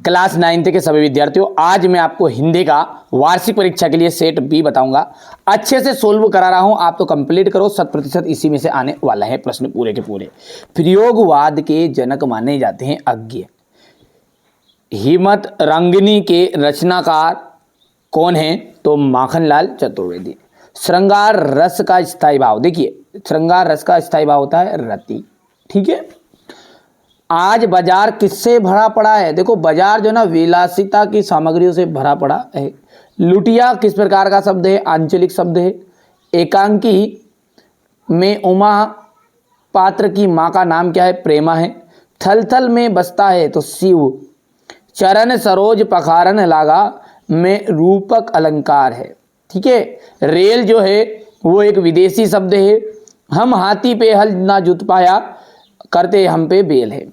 Class 9th के सभी विद्यार्थियों, आज मैं आपको हिंदी का वार्षिक परीक्षा के लिए सेट बी बताऊंगा। अच्छे से सोल्व करा रहा हूं, आप तो कंप्लीट करो, 100% इसी में से आने वाला है प्रश्न पूरे के पूरे। प्रयोगवाद के जनक माने जाते हैं अज्ञ। हिम्मत रंगिनी के रचनाकार कौन है? तो माखनलाल चतुर्वेदी। श्रृंगार रस का स्थायी भाव, देखिए श्रृंगार रस का स्थायी भाव होता है रति, ठीक है। आज बाजार किससे भरा पड़ा है? देखो बाजार जो ना विलासिता की सामग्रियों से भरा पड़ा है। लुटिया किस प्रकार का शब्द है? आंचलिक शब्द है। एकांकी में उमा पात्र की माँ का नाम क्या है? प्रेमा है। थल थल में बसता है तो शिव। चरण सरोज पखारन लागा में रूपक अलंकार है, ठीक है। रेल जो है वो एक विदेशी शब्द है। हम हाथी पे हल ना जुत पाया, करते हम पे बेल है।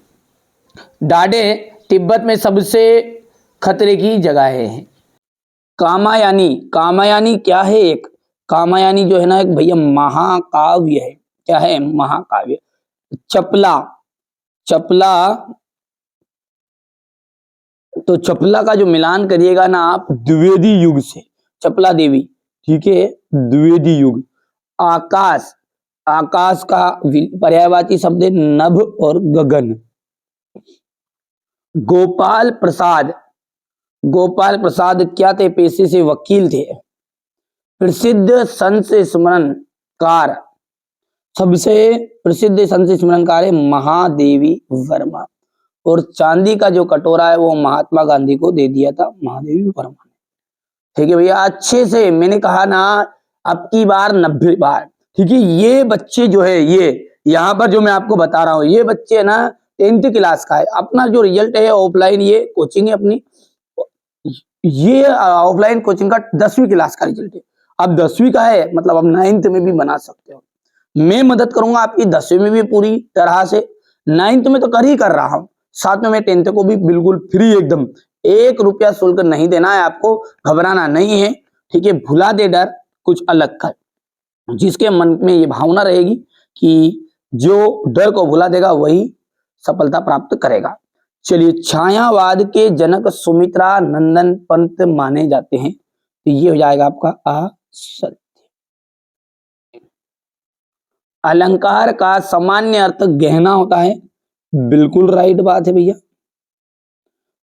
डाडे तिब्बत में सबसे खतरे की जगह है। कामायानी, कामायानी क्या है? एक कामायानी जो है ना एक भैया महाकाव्य है। क्या है? महाकाव्य। चपला, चपला तो चपला का जो मिलान करिएगा ना आप द्विवेदी युग से, चपला देवी, ठीक है, द्विवेदी युग। आकाश, आकाश का पर्यायवाची शब्द है नभ और गगन। गोपाल प्रसाद, गोपाल प्रसाद क्या थे? पेशे से वकील थे। प्रसिद्ध संत स्मरणकार, सबसे प्रसिद्ध संत स्मरणकार है महादेवी वर्मा। और चांदी का जो कटोरा है वो महात्मा गांधी को दे दिया था महादेवी वर्मा ने, ठीक है भैया। अच्छे से मैंने कहा ना अब की बार 90 बार, ठीक है। ये बच्चे जो है, ये यहाँ पर जो मैं आपको बता रहा हूँ, ये बच्चे है ना 10th क्लास का है। अपना जो रिजल्ट है ऑफलाइन, ये कोचिंग है अपनी, ये ऑफलाइन कोचिंग का 10वीं क्लास का रिजल्ट है। अब 10वीं का है मतलब अब 9th में भी बना सकते हो। मैं मदद करूंगा आपकी 10वीं में भी पूरी तरह से, 9th में तो कर ही कर रहा हूं, साथ में मैं 10th को भी बिल्कुल फ्री एकदम, 1 रुपया शुल्क नहीं देना है आपको, घबराना नहीं है, ठीक है। भुला दे डर कुछ अलग कर, जिसके मन में ये भावना रहेगी कि जो डर को भुला देगा वही सफलता प्राप्त करेगा। चलिए, छायावाद के जनक सुमित्रा नंदन पंत माने जाते हैं, तो ये हो जाएगा आपका असत्य। अलंकार का सामान्य अर्थ गहना होता है, बिल्कुल राइट बात है भैया।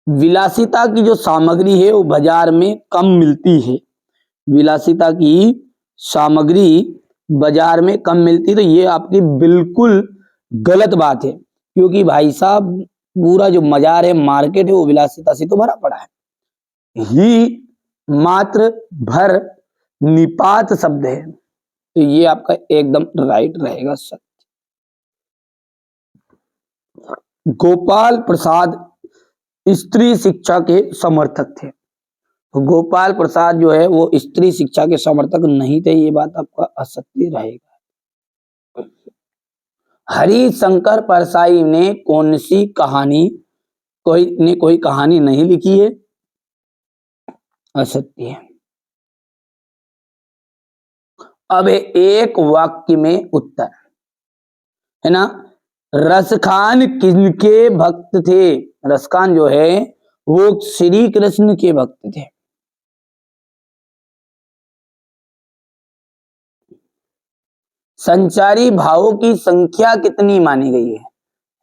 विलासिता की जो सामग्री है वो बाजार में कम मिलती है, विलासिता की सामग्री बाजार में कम मिलती, तो ये आपकी बिल्कुल गलत बात है, क्योंकि भाई साहब पूरा जो बाजार है, मार्केट है, वो विलासिता से तो भरा पड़ा है। ही मात्र भर निपात शब्द है, तो ये आपका एकदम राइट रहेगा सर। गोपाल प्रसाद स्त्री शिक्षा के समर्थक थे। गोपाल प्रसाद जो है वो स्त्री शिक्षा के समर्थक नहीं थे, ये बात आपका असत्य रहेगा। हरिशंकर परसाई ने कौन सी कहानी, कोई कहानी नहीं लिखी है, असत्य है। अब एक वाक्य में उत्तर है ना। रसखान किनके भक्त थे? रसखान जो है वो श्री कृष्ण के भक्त थे। संचारी भावों की संख्या कितनी मानी गई है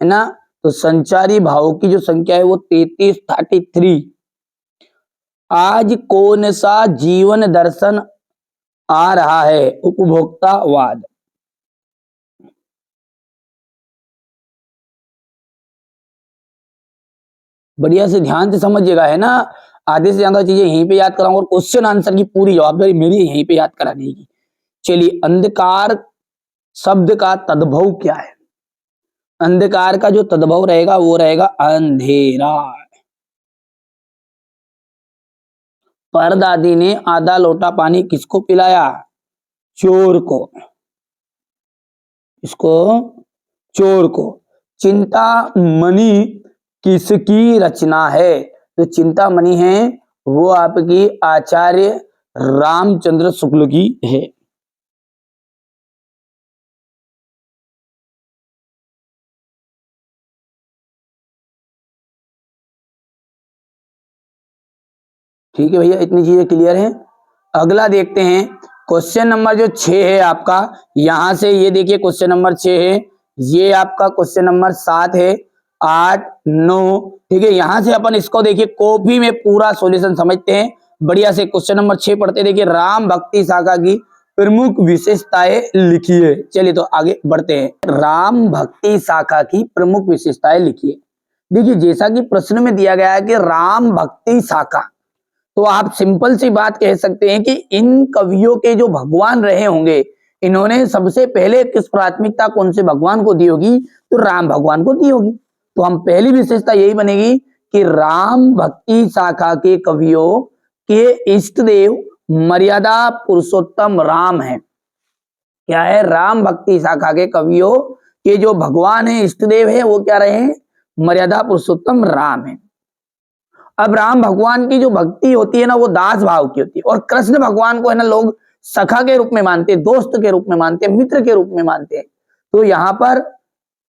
ना? तो संचारी भावों की जो संख्या है वो 33 आज कौन सा जीवन दर्शन आ रहा है? उपभोक्तावाद। बढ़िया से ध्यान से समझिएगा, है ना। आधे से ज्यादा चीजें यहीं पे याद कराऊंगा और क्वेश्चन आंसर की पूरी जवाबदारी मेरी यहीं पे याद कराने की। चलिए, अंधकार शब्द का तद्भव क्या है? अंधकार का जो तद्भव रहेगा वो रहेगा अंधेरा। परदादी ने आधा लोटा पानी किसको पिलाया? चोर को। इसको चोर को। चिंतामणि किसकी रचना है? तो चिंतामणि है वो आपकी आचार्य रामचंद्र शुक्ल की है। ठीक है भैया, इतनी चीजें क्लियर हैं। अगला देखते हैं क्वेश्चन नंबर जो 6 है आपका, यहां से ये देखिए क्वेश्चन नंबर 6 है, ये आपका क्वेश्चन नंबर 7 है, 8, 9, ठीक है। यहां से अपन इसको देखिए कॉपी में पूरा सॉल्यूशन समझते हैं बढ़िया से। क्वेश्चन नंबर 6 पढ़ते हैं। देखिए राम भक्ति शाखा की प्रमुख विशेषताएं लिखिए। चलिए तो आगे बढ़ते हैं। राम भक्ति शाखा की प्रमुख विशेषताएं लिखिए। देखिए जैसा कि प्रश्न में दिया गया है कि राम भक्ति शाखा, तो आप सिंपल सी बात कह सकते हैं कि इन कवियों के जो भगवान रहे होंगे, इन्होंने सबसे पहले किस प्राथमिकता कौन से भगवान को दी होगी, तो राम भगवान को दी होगी। तो हम पहली विशेषता यही बनेगी कि राम भक्ति शाखा के कवियों के इष्ट देव मर्यादा पुरुषोत्तम राम है। क्या है? राम भक्ति शाखा के कवियों के जो भगवान है, इष्ट देव है, वो क्या रहे हैं? मर्यादा पुरुषोत्तम राम है। अब राम भगवान की जो भक्ति होती है ना, वो दास भाव की होती है, और कृष्ण भगवान को है ना लोग सखा के रूप में मानते हैं, दोस्त के रूप में मानते हैं, मित्र के रूप में मानते हैं। तो यहाँ पर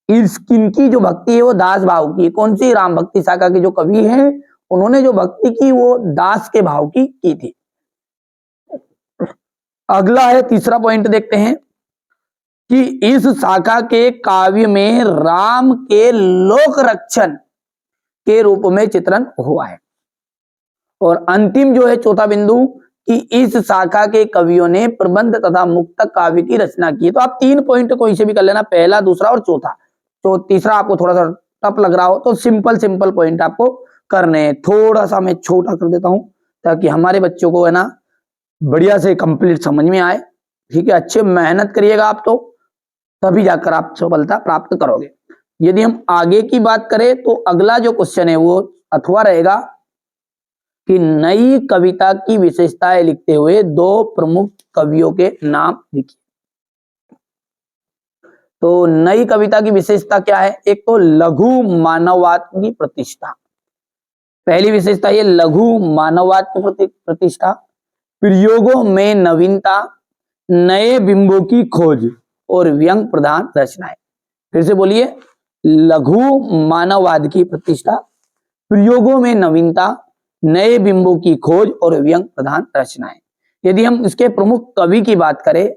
इनकी जो भक्ति है वो दास भाव की है। कौन सी? राम भक्ति शाखा के जो कवि हैं, उन्होंने जो भक्ति की वो दास के भाव की थी। अगला है तीसरा पॉइंट, देखते हैं कि इस शाखा के काव्य में राम के लोक रक्षण के रूप में चित्रण हुआ है। और अंतिम जो है चौथा बिंदु कि इस शाखा के कवियों ने प्रबंध तथा मुक्तक काव्य की रचना की। तो आप 3 पॉइंट कोई से भी कर लेना, पहला, दूसरा और चौथा। तो तीसरा आपको थोड़ा सा टफ लग रहा हो तो सिंपल पॉइंट आपको करने हैं। थोड़ा सा मैं छोटा कर देता हूं ताकि हमारे बच्चों को है ना बढ़िया से कंप्लीट समझ में आए। ठीक है, अच्छे मेहनत करिएगा आप, तो तभी जाकर आप सफलता प्राप्त करोगे। यदि हम आगे की बात करें तो अगला जो क्वेश्चन है वो अथवा रहेगा कि नई कविता की विशेषताएं लिखते हुए 2 प्रमुख कवियों के नाम लिखिए। तो नई कविता की विशेषता क्या है? एक तो लघु मानववाद की प्रतिष्ठा। पहली विशेषता ये लघु मानववाद की प्रतिष्ठा, प्रयोगों में नवीनता, नए बिंबों की खोज और व्यंग प्रधान रचनाएं। फिर से बोलिए, लघु मानववाद की प्रतिष्ठा, प्रयोगों में नवीनता, नए बिंबों की खोज और व्यंग प्रधान रचनाएं। यदि हम इसके प्रमुख कवि की बात करें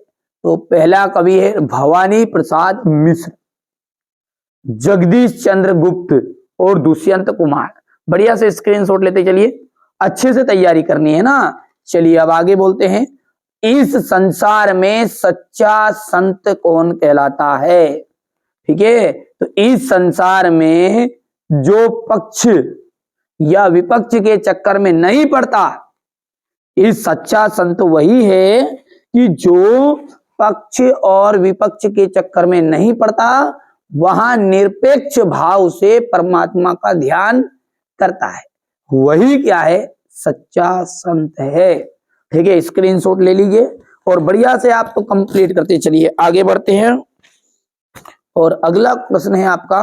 तो पहला कवि है भवानी प्रसाद मिश्र, जगदीश चंद्र गुप्त और दुष्यंत कुमार। बढ़िया से स्क्रीनशॉट लेते चलिए, अच्छे से तैयारी करनी है ना। चलिए अब आगे बोलते हैं। इस संसार में सच्चा संत कौन कहलाता है? ठीक है, तो इस संसार में जो पक्ष या विपक्ष के चक्कर में नहीं पड़ता, इस सच्चा संत वही है कि जो पक्ष और विपक्ष के चक्कर में नहीं पड़ता, वहां निरपेक्ष भाव से परमात्मा का ध्यान करता है, वही क्या है? सच्चा संत है। ठीक है, स्क्रीनशॉट ले लीजिए और बढ़िया से आप तो कंप्लीट करते चलिए। आगे बढ़ते हैं और अगला प्रश्न है आपका,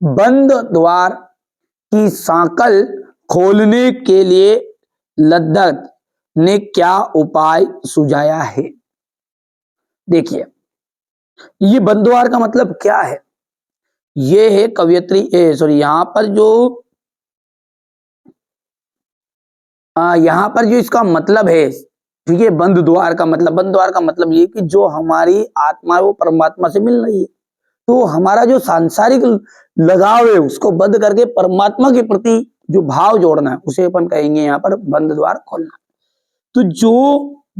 बंद द्वार की सांकल खोलने के लिए लद्दत ने क्या उपाय सुझाया है? देखिए, ये बंद द्वार का मतलब क्या है? ये है कवयित्री यहां पर जो इसका मतलब है, ठीक है, बंद द्वार का मतलब ये कि जो हमारी आत्मा है वो परमात्मा से मिल रही है, तो हमारा जो सांसारिक लगाव है उसको बंद करके परमात्मा के प्रति जो भाव जोड़ना है उसे अपन कहेंगे यहाँ पर बंद द्वार खोलना। तो जो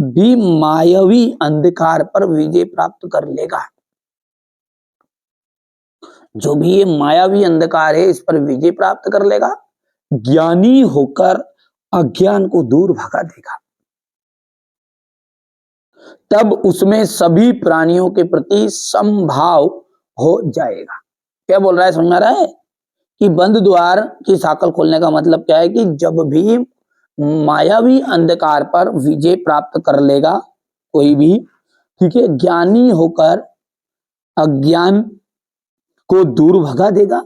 भी मायावी अंधकार पर विजय प्राप्त कर लेगा, जो भी ये मायावी अंधकार है इस पर विजय प्राप्त कर लेगा, ज्ञानी होकर अज्ञान को दूर भगा देगा, तब उसमें सभी प्राणियों के प्रति समभाव हो जाएगा। क्या बोल रहा है? समझ में आ रहा है कि बंद द्वार की साकल खोलने का मतलब क्या है कि जब भी मायावी अंधकार पर विजय प्राप्त कर लेगा कोई भी, ठीक है, ज्ञानी होकर अज्ञान को दूर भगा देगा,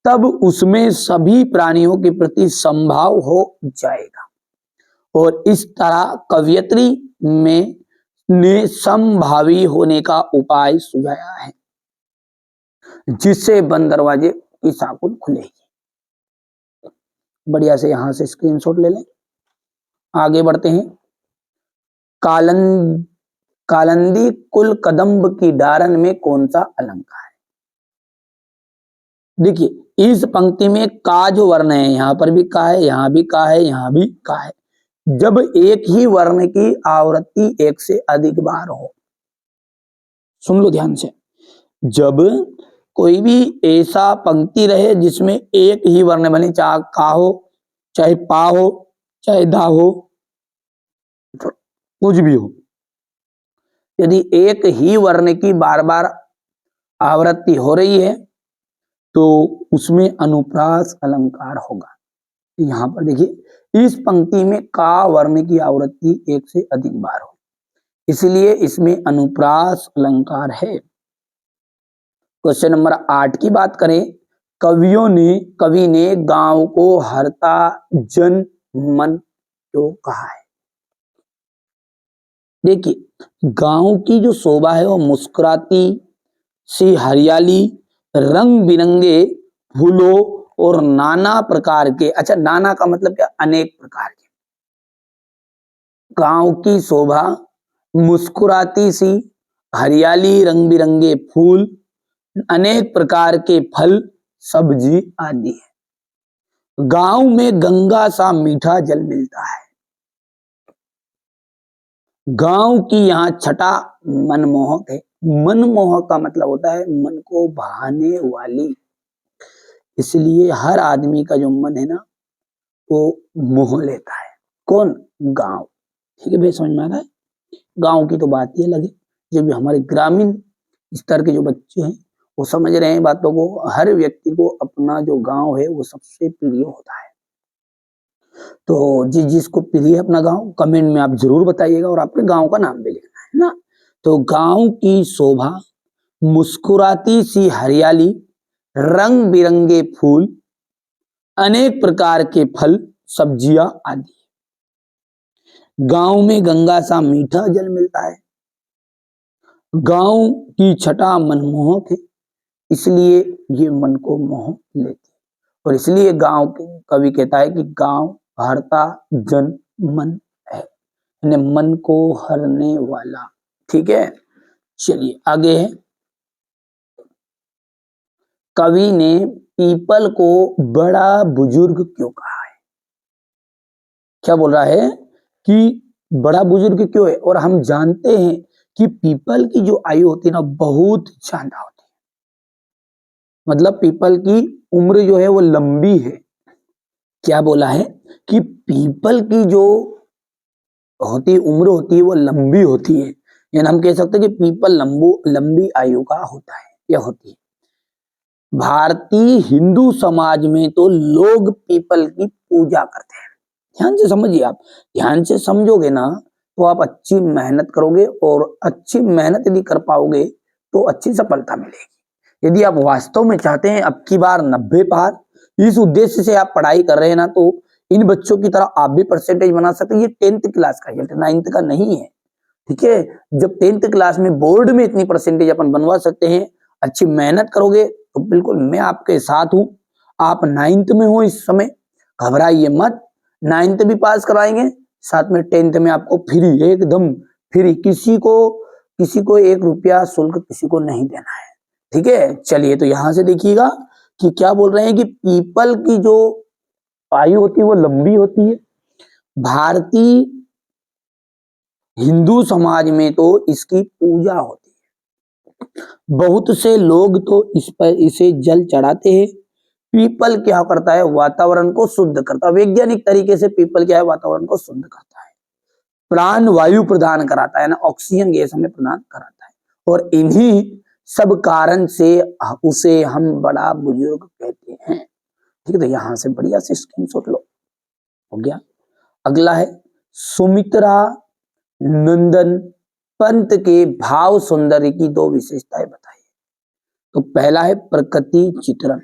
तब उसमें सभी प्राणियों के प्रति समभाव हो जाएगा। और इस तरह कवयित्री में ने समभावी होने का उपाय सुझाया है, जिससे बंद दरवाजे की साकुल खुलेगी। बढ़िया से यहां से स्क्रीनशॉट ले लें। आगे बढ़ते हैं। कालंदी कुल कदम्ब की डारन में कौन सा अलंकार है? देखिए इस पंक्ति में का जो वर्ण है, यहां पर भी का है, यहां भी का है, यहां भी का है। जब एक ही वर्ण की आवृत्ति एक से अधिक बार हो, सुन लो ध्यान से, जब कोई भी ऐसा पंक्ति रहे जिसमें एक ही वर्ण बने, चाहे का हो, चाहे पा हो, चाहे धा हो, कुछ भी हो, यदि एक ही वर्ण की बार बार आवृत्ति हो रही है तो उसमें अनुप्रास अलंकार होगा। यहां पर देखिए इस पंक्ति में का वर्ण की आवृत्ति एक से अधिक बार हो, इसलिए इसमें अनुप्रास अलंकार है। क्वेश्चन नंबर 8 की बात करें। कवि ने गांव को हरता जन मन क्यों कहा है? देखिए गांव की जो शोभा है वो मुस्कुराती सी हरियाली, रंग बिरंगे फूलों और नाना प्रकार के, अच्छा नाना का मतलब क्या, अनेक प्रकार के, गांव की शोभा मुस्कुराती सी हरियाली, रंग बिरंगे फूल, अनेक प्रकार के फल सब्जी आदि है। गांव में गंगा सा मीठा जल मिलता है। गांव की यहाँ छटा मनमोहक है। मनमोहक का मतलब होता है मन को भाने वाली, इसलिए हर आदमी का जो मन है ना वो मोह लेता है। कौन? गांव। ठीक है भाई, समझ में आ रहा है? गांव की तो बात ही अलग है। जब हमारे ग्रामीण स्तर के जो बच्चे हैं वो समझ रहे हैं बातों को। हर व्यक्ति को अपना जो गांव है वो सबसे प्रिय होता है। तो जिसको प्रिय है अपना गांव, कमेंट में आप जरूर बताइएगा और आपके गांव का नाम भी लिखना है ना। तो गांव की शोभा मुस्कुराती सी हरियाली, रंग बिरंगे फूल, अनेक प्रकार के फल सब्जियां आदि। गांव में गंगा सा मीठा जल मिलता है। गांव की छटा मनमोहक है, इसलिए ये मन को मोह लेती है। और इसलिए गांव के कवि कहता है कि गांव हरता जन मन है, मन को हरने वाला। ठीक है, चलिए आगे है। कवि ने पीपल को बड़ा बुजुर्ग क्यों कहा है? क्या बोल रहा है कि बड़ा बुजुर्ग क्यों है? और हम जानते हैं कि पीपल की जो आयु होती है ना बहुत ज्यादा होती है, मतलब पीपल की उम्र जो है वो लंबी है। क्या बोला है कि पीपल की जो उम्र होती है वो लंबी होती है, यानी हम कह सकते हैं कि पीपल लंबी आयु का होता है या होती है। भारतीय हिंदू समाज में तो लोग पीपल की पूजा करते हैं। ध्यान से समझिए, आप ध्यान से समझोगे ना तो आप अच्छी मेहनत करोगे, और अच्छी मेहनत यदि कर पाओगे तो अच्छी सफलता मिलेगी। यदि आप वास्तव में चाहते हैं अब की बार 90 पार, इस उद्देश्य से आप पढ़ाई कर रहे हैं ना, तो इन बच्चों की तरह आप भी परसेंटेज बना सकते हैं। ये 10th क्लास का रिजल्ट, 9th का नहीं है। ठीक है, जब 10th क्लास में बोर्ड में इतनी परसेंटेज अपन बनवा सकते हैं, अच्छी मेहनत करोगे तो बिल्कुल मैं आपके साथ हूं। आप 9th में हो इस समय, घबराइए मत, 9th भी पास कराएंगे, साथ में 10th में आपको फ्री, एकदम फ्री, किसी को 1 रुपया शुल्क किसी को नहीं देना है। ठीक है, चलिए तो यहां से देखिएगा कि क्या बोल रहे हैं कि पीपल की जो आयु होती है वो लंबी होती है। भारतीय हिंदू समाज में तो इसकी पूजा होती है। बहुत से लोग तो इसे जल चढ़ाते हैं। पीपल क्या करता है? वातावरण को शुद्ध करता है। वैज्ञानिक तरीके से पीपल क्या है? वातावरण को शुद्ध करता है, प्राण वायु प्रदान कराता है ना, ऑक्सीजन गैस हमें प्रदान कराता है। और इन्हीं सब कारण से उसे हम बड़ा बुजुर्ग कहते हैं। ठीक है, तो यहां से बढ़िया से स्क्रीनशॉट लो। हो गया। अगला है सुमित्रा नंदन पंत के भाव सौंदर्य की 2 विशेषताएं बताइए। तो पहला है प्रकृति चित्रण।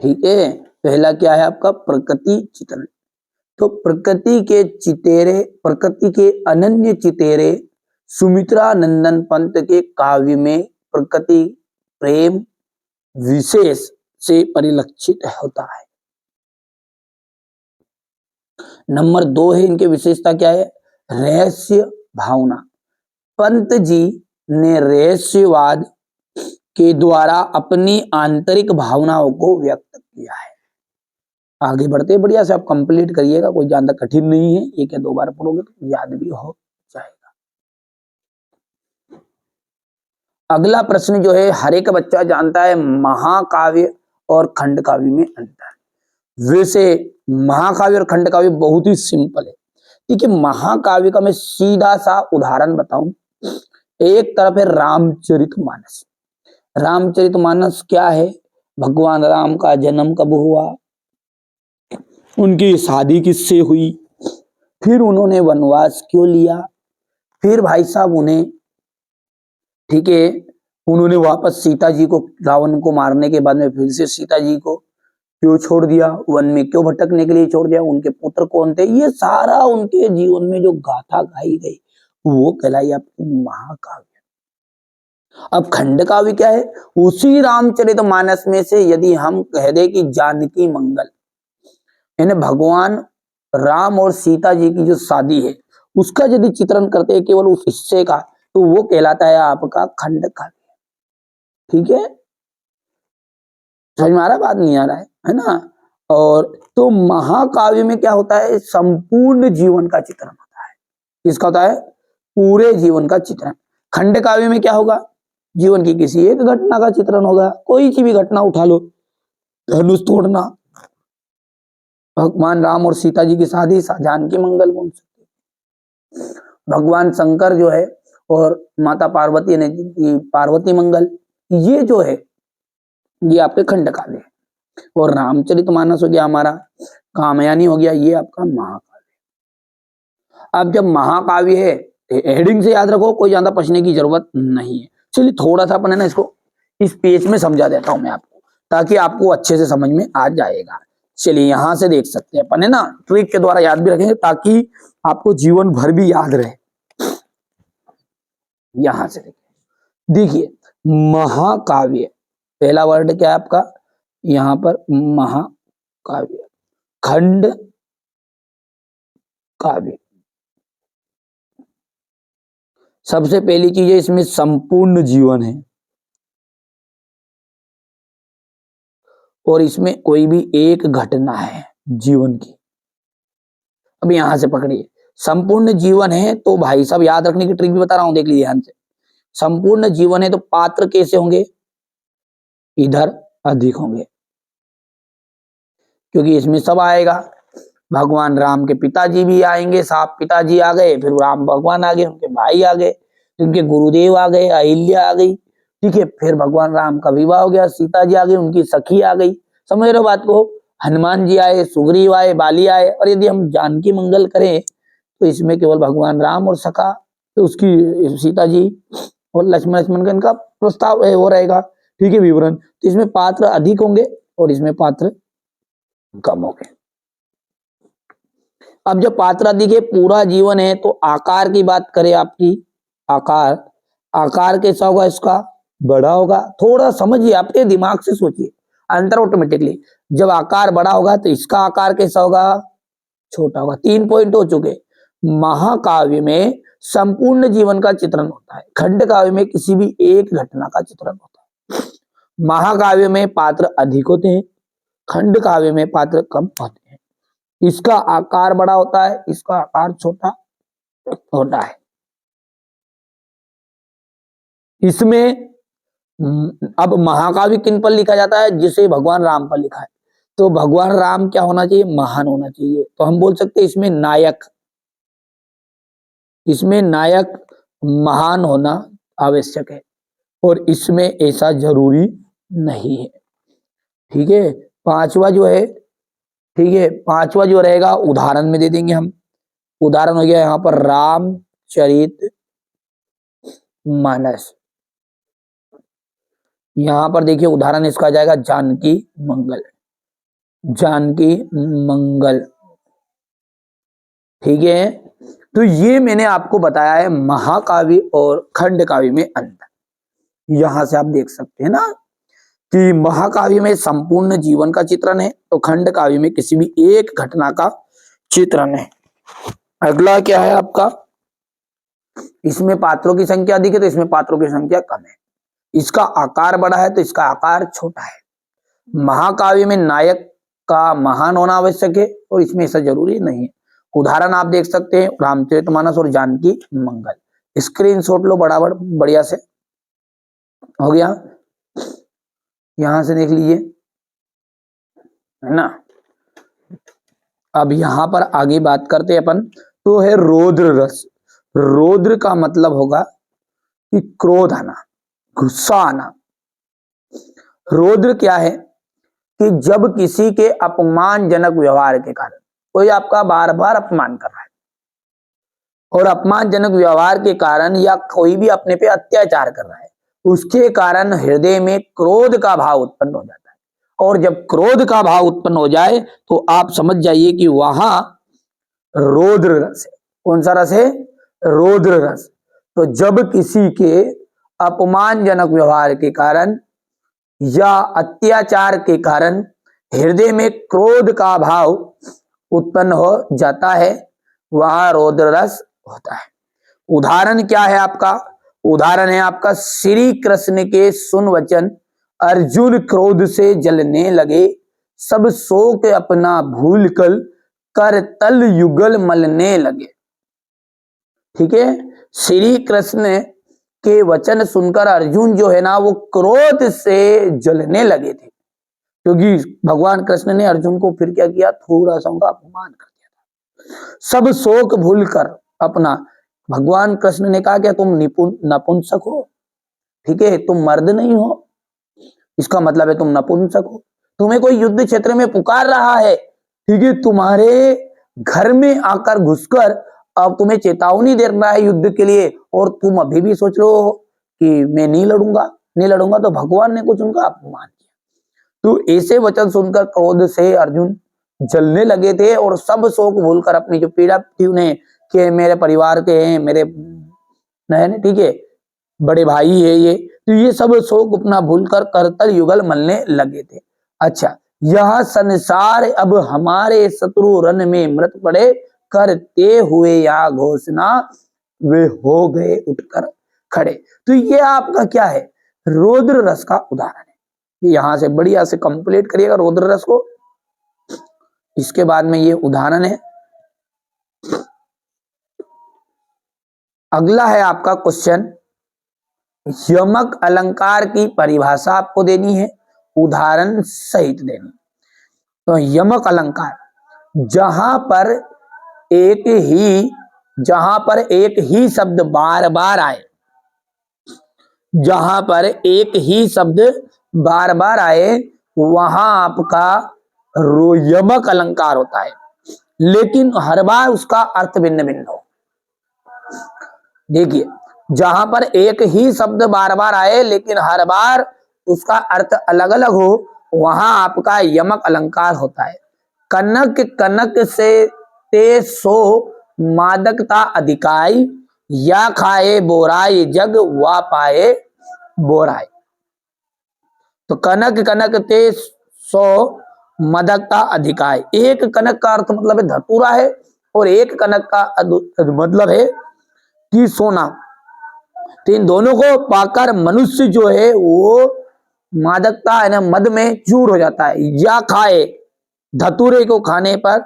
ठीक है, पहला क्या है आपका? प्रकृति चित्रण। तो प्रकृति के अनन्य चितेरे सुमित्रा नंदन पंत के काव्य में प्रकृति प्रेम विशेष से परिलक्षित होता है। नंबर 2 है, इनकी विशेषता क्या है? रहस्य भावना। पंत जी ने रहस्यवाद के द्वारा अपनी आंतरिक भावनाओं को व्यक्त किया है। आगे बढ़ते बढ़िया से आप कंप्लीट करिएगा, कोई ज्यादा कठिन नहीं है, एक या दो बार पढ़ोगे तो याद भी हो जाएगा। अगला प्रश्न जो है, हर एक बच्चा जानता है महाकाव्य और खंड काव्य में अंतर। वैसे महाकाव्य और खंड काव्य बहुत ही सिंपल है। ठीक है, महाकाव्य का मैं सीधा सा उदाहरण बताऊं। एक तरफ है रामचरितमानस। रामचरितमानस क्या है? भगवान राम का जन्म कब हुआ, उनकी शादी किससे हुई, फिर उन्होंने वनवास क्यों लिया, फिर भाई साहब उन्हें, ठीक है, उन्होंने वापस सीता जी को, रावण को मारने के बाद में फिर से सीता जी को क्यों छोड़ दिया, वन में क्यों भटकने के लिए छोड़ दिया, उनके पुत्र कौन थे, ये सारा उनके जीवन में जो गाथा गाई गई वो कहलाई आपकी महाकाव्य। अब खंड काव्य क्या है? उसी रामचरितमानस में से यदि हम कह दे कि जानकी मंगल, यानी भगवान राम और सीता जी की जो शादी है उसका यदि चित्रण करते हैं केवल उस हिस्से का, तो वो कहलाता है आपका खंड काव्य। ठीक है, समझ में आ रहा है? बात नहीं आ रहा है ना? और तो महाकाव्य में क्या होता है? संपूर्ण जीवन का चित्रण होता है। किसका होता है? पूरे जीवन का चित्रण। खंड काव्य में क्या होगा? जीवन की किसी एक घटना का चित्रण होगा। कोई सी भी घटना उठा लो, धनुष तोड़ना, भगवान राम और सीता जी की शादी, जानकी मंगल बोल सकते। भगवान शंकर जो है और माता पार्वती ने पार्वती मंगल, ये जो है ये आपके खंड काव्य है। और रामचरितमानस हो गया हमारा, कामयानी हो गया, ये आपका महाकाव्य। अब जब महाकाव्य है, हेडिंग से याद रखो, कोई ज्यादा पढ़ने की जरूरत नहीं है। चलिए थोड़ा सा अपन है ना इसको इस पेज में समझा देता हूं मैं आपको, ताकि आपको अच्छे से समझ में आ जाएगा। चलिए यहां से देख सकते हैं अपन है ना, ट्रिक के द्वारा याद भी रखेंगे ताकि आपको जीवन भर भी याद रहे। यहां से देखिए, महाकाव्य, पहला वर्ड क्या है आपका यहां पर? महाकाव्य। खंड काव्य, सबसे पहली चीज है इसमें संपूर्ण जीवन है, और इसमें कोई भी एक घटना है जीवन की। अब यहां से पकड़िए, संपूर्ण जीवन है तो भाई साहब याद रखने की ट्रिक भी बता रहा हूं, देख लीजिए ध्यान से। संपूर्ण जीवन है तो पात्र कैसे होंगे? इधर अधिक होंगे, क्योंकि इसमें सब आएगा। भगवान राम के पिताजी भी आएंगे, साफ पिताजी आ गए, फिर राम भगवान आ गए, उनके भाई आ गए, उनके गुरुदेव आ गए, अहिल्या आ गई, ठीक है, फिर भगवान राम का विवाह हो गया, सीता जी आ गई, उनकी सखी आ गई, समझ रहे हो बात को? हनुमान जी आए, सुग्रीव आए, बाली आए। और यदि हम जानकी मंगल करें तो इसमें केवल भगवान राम और सखा, तो उसकी सीता जी और लक्ष्मण का इनका प्रस्ताव वो रहेगा, ठीक है, विवरण। तो इसमें पात्र अधिक होंगे और इसमें पात्र कम होंगे। अब जब पात्र अधिक है, पूरा जीवन है, तो आकार की बात करें आपकी, आकार, आकार कैसा होगा इसका? बड़ा होगा। थोड़ा समझिए, आपके दिमाग से सोचिए, अंतर ऑटोमेटिकली। जब आकार बड़ा होगा तो इसका आकार कैसा होगा? छोटा होगा। 3 पॉइंट हो चुके। महाकाव्य में संपूर्ण जीवन का चित्रण होता है, खंड काव्य में किसी भी एक घटना का चित्रण होता है। महाकाव्य में पात्र अधिक होते हैं, खंड काव्य में पात्र कम होते हैं। इसका आकार बड़ा होता है, इसका आकार छोटा होता है। इसमें अब महाकाव्य किन पर लिखा जाता है? जिसे भगवान राम पर लिखा है, तो भगवान राम क्या होना चाहिए? महान होना चाहिए। तो हम बोल सकते हैं इसमें नायक, इसमें नायक महान होना आवश्यक है, और इसमें ऐसा जरूरी नहीं है। ठीक है, पांचवा जो है, ठीक है, पांचवा जो रहेगा उदाहरण में दे देंगे हम। उदाहरण हो गया यहां पर रामचरित मानस। यहां पर देखिए उदाहरण इसका जाएगा जानकी मंगल, जानकी मंगल, ठीक है। तो ये मैंने आपको बताया है महाकाव्य और खंड काव्य में अंतर, यहां से आप देख सकते हैं ना। कि महाकाव्य में संपूर्ण जीवन का चित्रण है, तो खंड काव्य में किसी भी एक घटना का चित्रण है। अगला क्या है आपका, इसमें पात्रों की संख्या अधिक है तो इसमें पात्रों की संख्या कम है, इसका आकार बड़ा है तो इसका आकार छोटा है। महाकाव्य में नायक का महान होना आवश्यक है और इसमें ऐसा जरूरी नहीं है। उदाहरण आप देख सकते हैं रामचरितमानस और जानकी मंगल। स्क्रीनशॉट लो बराबर बढ़िया से, हो गया, यहां से देख लीजिए, है ना। अब यहां पर आगे बात करते हैं अपन, तो है रौद्र रस। रौद्र का मतलब होगा कि क्रोध आना, गुस्सा आना। रौद्र क्या है कि जब किसी के अपमानजनक व्यवहार के कारण, कोई आपका बार बार अपमान कर रहा है और अपमानजनक व्यवहार के कारण या कोई भी अपने पे अत्याचार कर रहा है, उसके कारण हृदय में क्रोध का भाव उत्पन्न हो जाता है। और जब क्रोध का भाव उत्पन्न हो जाए तो आप समझ जाइए कि वहां रौद्र रस है। कौन सा रस है? रौद्र रस। तो जब किसी के अपमानजनक व्यवहार के कारण या अत्याचार के कारण हृदय में क्रोध का भाव उत्पन्न हो जाता है, वहां रौद्र रस होता है। उदाहरण क्या है आपका? उदाहरण है आपका श्री कृष्ण के सुन वचन, अर्जुन क्रोध से जलने लगे, सब शोक अपना भूल कर तल युगल मलने लगे। ठीक है, श्री कृष्ण के वचन सुनकर अर्जुन जो है ना वो क्रोध से जलने लगे थे, क्योंकि भगवान कृष्ण ने अर्जुन को फिर क्या किया, थोड़ा सा उनका अपमान कर दिया था। सब शोक भूलकर अपना, भगवान कृष्ण ने कहा क्या तुम नपुंसक हो, ठीक है, तुम मर्द नहीं हो, इसका मतलब है तुम नपुंसक हो। तुम्हें कोई युद्ध क्षेत्र में पुकार रहा है, ठीक है, तुम्हारे घर में आकर घुसकर अब तुम्हें चेतावनी दे रहा है युद्ध के लिए, और तुम अभी भी सोच रहे हो कि मैं नहीं लड़ूंगा, तो भगवान ने कुछ उनका अपमान किया। तो ऐसे वचन सुनकर क्रोध से अर्जुन जलने लगे थे और सब शोक भूलकर अपनी जो पीड़ा थी उन्हें, कि मेरे परिवार के हैं, मेरे नहीं, ठीक है, बड़े भाई है ये, तो ये सब शोक अपना भूलकर करतल युगल मलने लगे थे। अच्छा, यह संसार अब हमारे शत्रु रन में मृत पड़े, करते हुए यह घोषणा वे हो गए उठकर खड़े। तो ये आपका क्या है, रौद्र रस का उदाहरण है। यहां से बढ़िया से कंप्लीट करिएगा रौद्र रस को। इसके बाद में ये उदाहरण है। अगला है आपका क्वेश्चन, यमक अलंकार की परिभाषा आपको देनी है, उदाहरण सहित देनी। तो यमक अलंकार, जहां पर एक ही शब्द बार बार आए, जहां पर एक ही शब्द बार बार आए वहां आपका यमक अलंकार होता है, लेकिन हर बार उसका अर्थ भिन्न भिन्न हो। देखिए, जहां पर एक ही शब्द बार बार आए लेकिन हर बार उसका अर्थ अलग अलग हो, वहां आपका यमक अलंकार होता है। कनक कनक से ते सो मादकता अधिकाई, या खाए बोराई जग वा पाए बोराई। तो कनक कनक ते सो मदकता अधिकाई, एक कनक का अर्थ मतलब है धतूरा है और एक कनक का मतलब है कि सोना। तो इन दोनों को पाकर मनुष्य जो है वो मादकता है ना, मद में चूर हो जाता है। या खाए, धतूरे को खाने पर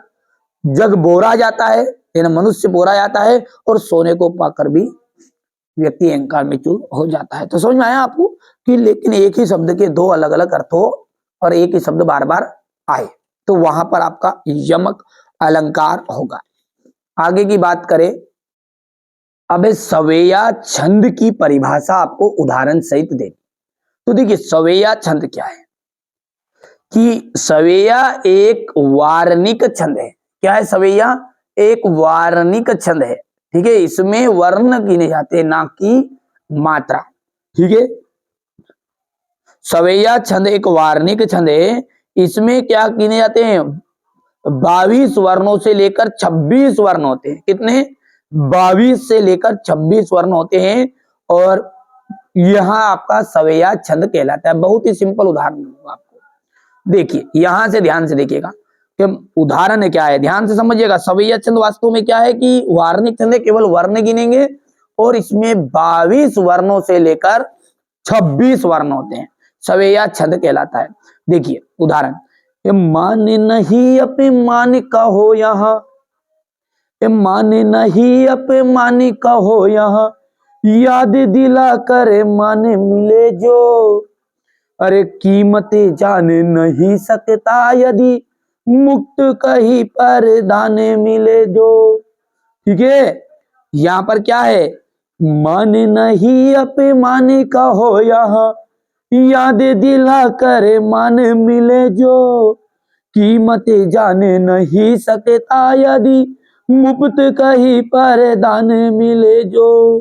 जग बोरा जाता है, मनुष्य बोरा जाता है, और सोने को पाकर भी व्यक्ति अहंकार में चूर हो जाता है। तो समझ में आया आपको कि लेकिन एक ही शब्द के दो अलग अलग अर्थ हो और एक ही शब्द बार बार आए, तो वहां पर आपका यमक अलंकार होगा। आगे की बात करें, अब सवेया छंद की परिभाषा आपको उदाहरण सहित देनी। तो देखिए, सवेया छंद क्या है कि सवेया एक वार्णिक छंद है। क्या है सवेया? एक वार्णिक छंद है, ठीक है, इसमें वर्ण गिने जाते हैं ना कि मात्रा, ठीक है। सवेया छंद एक वार्णिक छंद है, इसमें क्या गिने जाते हैं, 22 वर्णों से लेकर 26 वर्ण होते हैं। कितने? 22 से लेकर 26 वर्ण होते हैं। और यहाँ आपका सवैया छंद कहलाता है। बहुत ही सिंपल उदाहरण दूंगा आपको। देखिए यहां से ध्यान से देखिएगा कि उदाहरण क्या है, ध्यान से समझिएगा। सवैया छंद वास्तव में क्या है कि वार्णिक छंद है, केवल वर्ण गिनेंगे और इसमें 22 वर्णों से लेकर 26 वर्ण होते हैं, सवैया छंद कहलाता है। देखिए उदाहरण, माने नहीं अपमान कहो यहाँ, माने नहीं अपमान कहो यहाँ, याद दिला करे माने मिले जो, अरे कीमत जान नहीं सकता यदि मुक्त कहीं पर दाने मिले जो। ठीक है, यहां पर क्या है, मान नहीं अपमान कहो यहाँ, याद दिला करे मान मिले जो, कीमत जान नहीं सकता यदि मुफ्त कहीं पर दान मिले जो।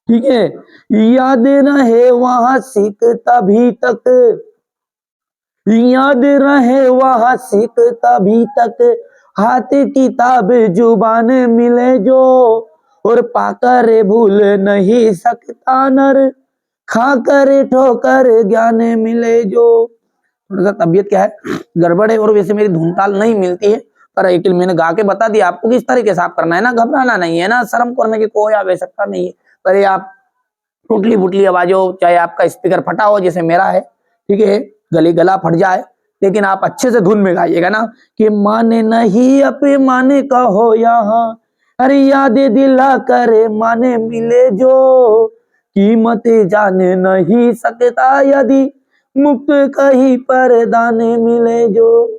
ठीक है, याद रहे वहां सीख तभी तक, याद रहे वहां सीख तभी तक, हाथ किताब जुबान मिले जो, और पाकर भूल नहीं सकता नर, खाकर ठोकर ज्ञान मिले जो। थोड़ा सा तबीयत क्या है, गड़बड़ है और वैसे मेरी धुन ताल नहीं मिलती है, पर एक मैंने गा के बता दिया आपको किस तरीके से आप करना है ना, घबराना नहीं है ना, शर्म करने की कोई आवश्यकता नहीं है। पर ये आप टूटली फुटली आवाज हो, चाहे आपका स्पीकर फटा हो जैसे मेरा है, ठीक है, गला फट जाए, लेकिन आप अच्छे से धुन में गाइएगा ना, कि माने नहीं अपमान कहो यहाँ, अरे याद दिला करे माने मिले जो, कीमत जाने नहीं सकता यदि मुक्त कहीं पर दाने मिले जो,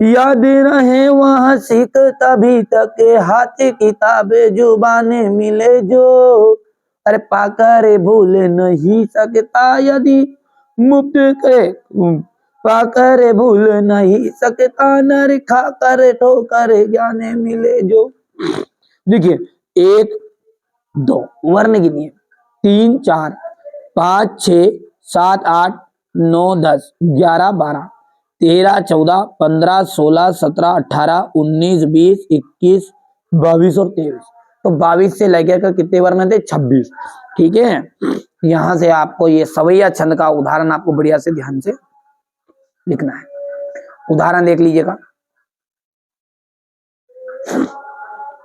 याद रहे वहां सीख तभी तक, हाथ किताबे जुबाने मिले जो, अरे पाकर भूल नहीं सकता यदि मुक्त के, पाकर भूल नहीं सकता नर, खाकर ठोकर ज्ञाने मिले जो। देखिए 1 2 वर्ण गिनिए, 3 4 5 6 7 8 9 10 11 12 13 14 15 16 17 18 19 20 21 22 और 23, तो 22 से लेकर कितने वर्ण थे, 26। ठीक है, यहां से आपको ये सवैया छंद का उदाहरण आपको बढ़िया से ध्यान से लिखना है। उदाहरण देख लीजिएगा,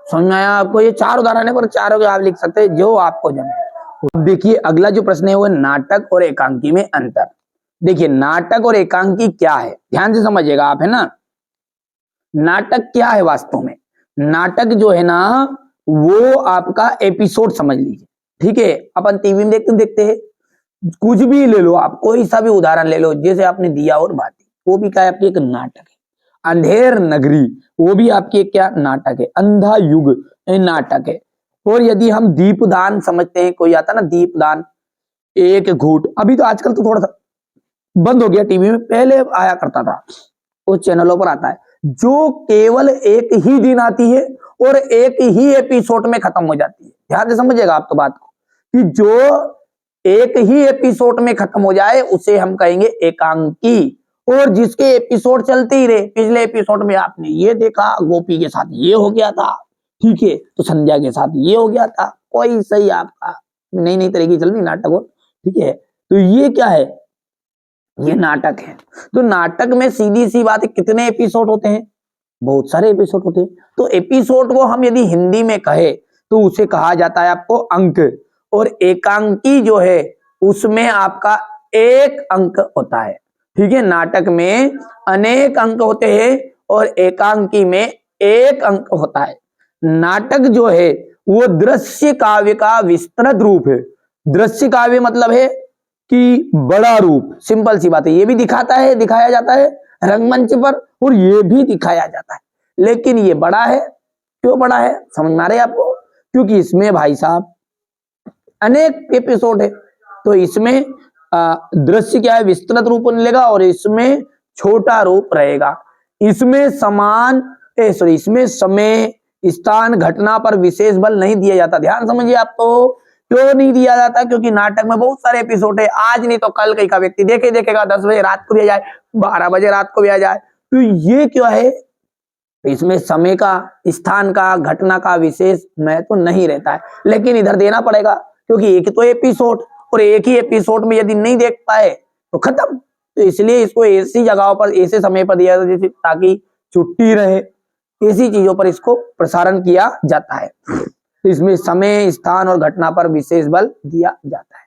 समझ में आया आपको? ये 4 उदाहरण है, पर चारों के आप लिख सकते हैं जो आपको जमे। देखिए अगला जो प्रश्न है वो नाटक और एकांकी में अंतर। देखिए नाटक और एकांकी क्या है, ध्यान से समझिएगा आप, है ना। नाटक क्या है वास्तव में, नाटक जो है ना वो आपका एपिसोड समझ लीजिए। ठीक है, अपन टीवी में देखते हैं, कुछ भी ले लो आप, कोई सा भी उदाहरण ले लो, जैसे आपने दिया और बाती, वो भी क्या है, आपकी एक नाटक है। अंधेर नगरी, वो भी आपकी एक क्या नाटक है। अंधा युग नाटक है। और यदि हम दीपदान समझते हैं, कोई आता ना दीपदान, एक घूट, अभी तो आजकल तो थोड़ा सा बंद हो गया टीवी में, पहले आया करता था, उस चैनलों पर आता है, जो केवल एक ही दिन आती है और एक ही एपिसोड में खत्म हो जाती है। ध्यान से समझिएगा आप तो बात को, कि जो एक ही एपिसोड में खत्म हो जाए उसे हम कहेंगे एकांकी, और जिसके एपिसोड चलते ही रहे, पिछले एपिसोड में आपने ये देखा गोपी के साथ ये हो गया था, ठीक है, तो संध्या के साथ ये हो गया था, कोई सही आपका नई नई तरह की चल रही नाटक हो, ठीक है, तो ये क्या है, ये नाटक है। तो नाटक में सीधी सी बात है, कितने एपिसोड होते हैं, बहुत सारे एपिसोड होते हैं। तो एपिसोड को हम यदि हिंदी में कहे तो उसे कहा जाता है आपको अंक, और एकांकी जो है उसमें आपका एक अंक होता है। ठीक है, नाटक में अनेक अंक होते हैं और एकांकी में एक अंक होता है। नाटक जो है वो दृश्य काव्य का विस्तृत रूप है। दृश्य काव्य मतलब है कि बड़ा रूप, सिंपल सी बात है, ये भी दिखाता है, दिखाया जाता है रंगमंच पर, और ये भी दिखाया जाता है, लेकिन ये बड़ा है। क्यों बड़ा है, समझ में आ रहा है आपको? क्योंकि इसमें भाई साहब अनेक एपिसोड है, तो इसमें दृश्य क्या है, विस्तृत रूप मिलेगा, और इसमें छोटा रूप रहेगा। इसमें इसमें समय स्थान घटना पर विशेष बल नहीं दिया जाता। ध्यान समझिए आप, तो क्यों नहीं दिया जाता, क्योंकि नाटक में बहुत सारे एपिसोड है, आज नहीं तो कल कई का व्यक्ति देखेगा, 10 बजे रात को भी आ जाए, 12 बजे रात को भी आ जाए, तो ये क्या है, इसमें समय का, स्थान का, घटना का विशेष महत्व तो नहीं रहता है, लेकिन इधर देना पड़ेगा, क्योंकि एक तो एपिसोड, और एक ही एपिसोड में यदि नहीं देख पाए तो खत्म। तो इसलिए इसको ऐसी जगहों पर ऐसे समय पर दिया जाता है ताकि छुट्टी रहे, ऐसी चीजों पर इसको प्रसारण किया जाता है। तो इसमें समय, स्थान और घटना पर विशेष बल दिया जाता है।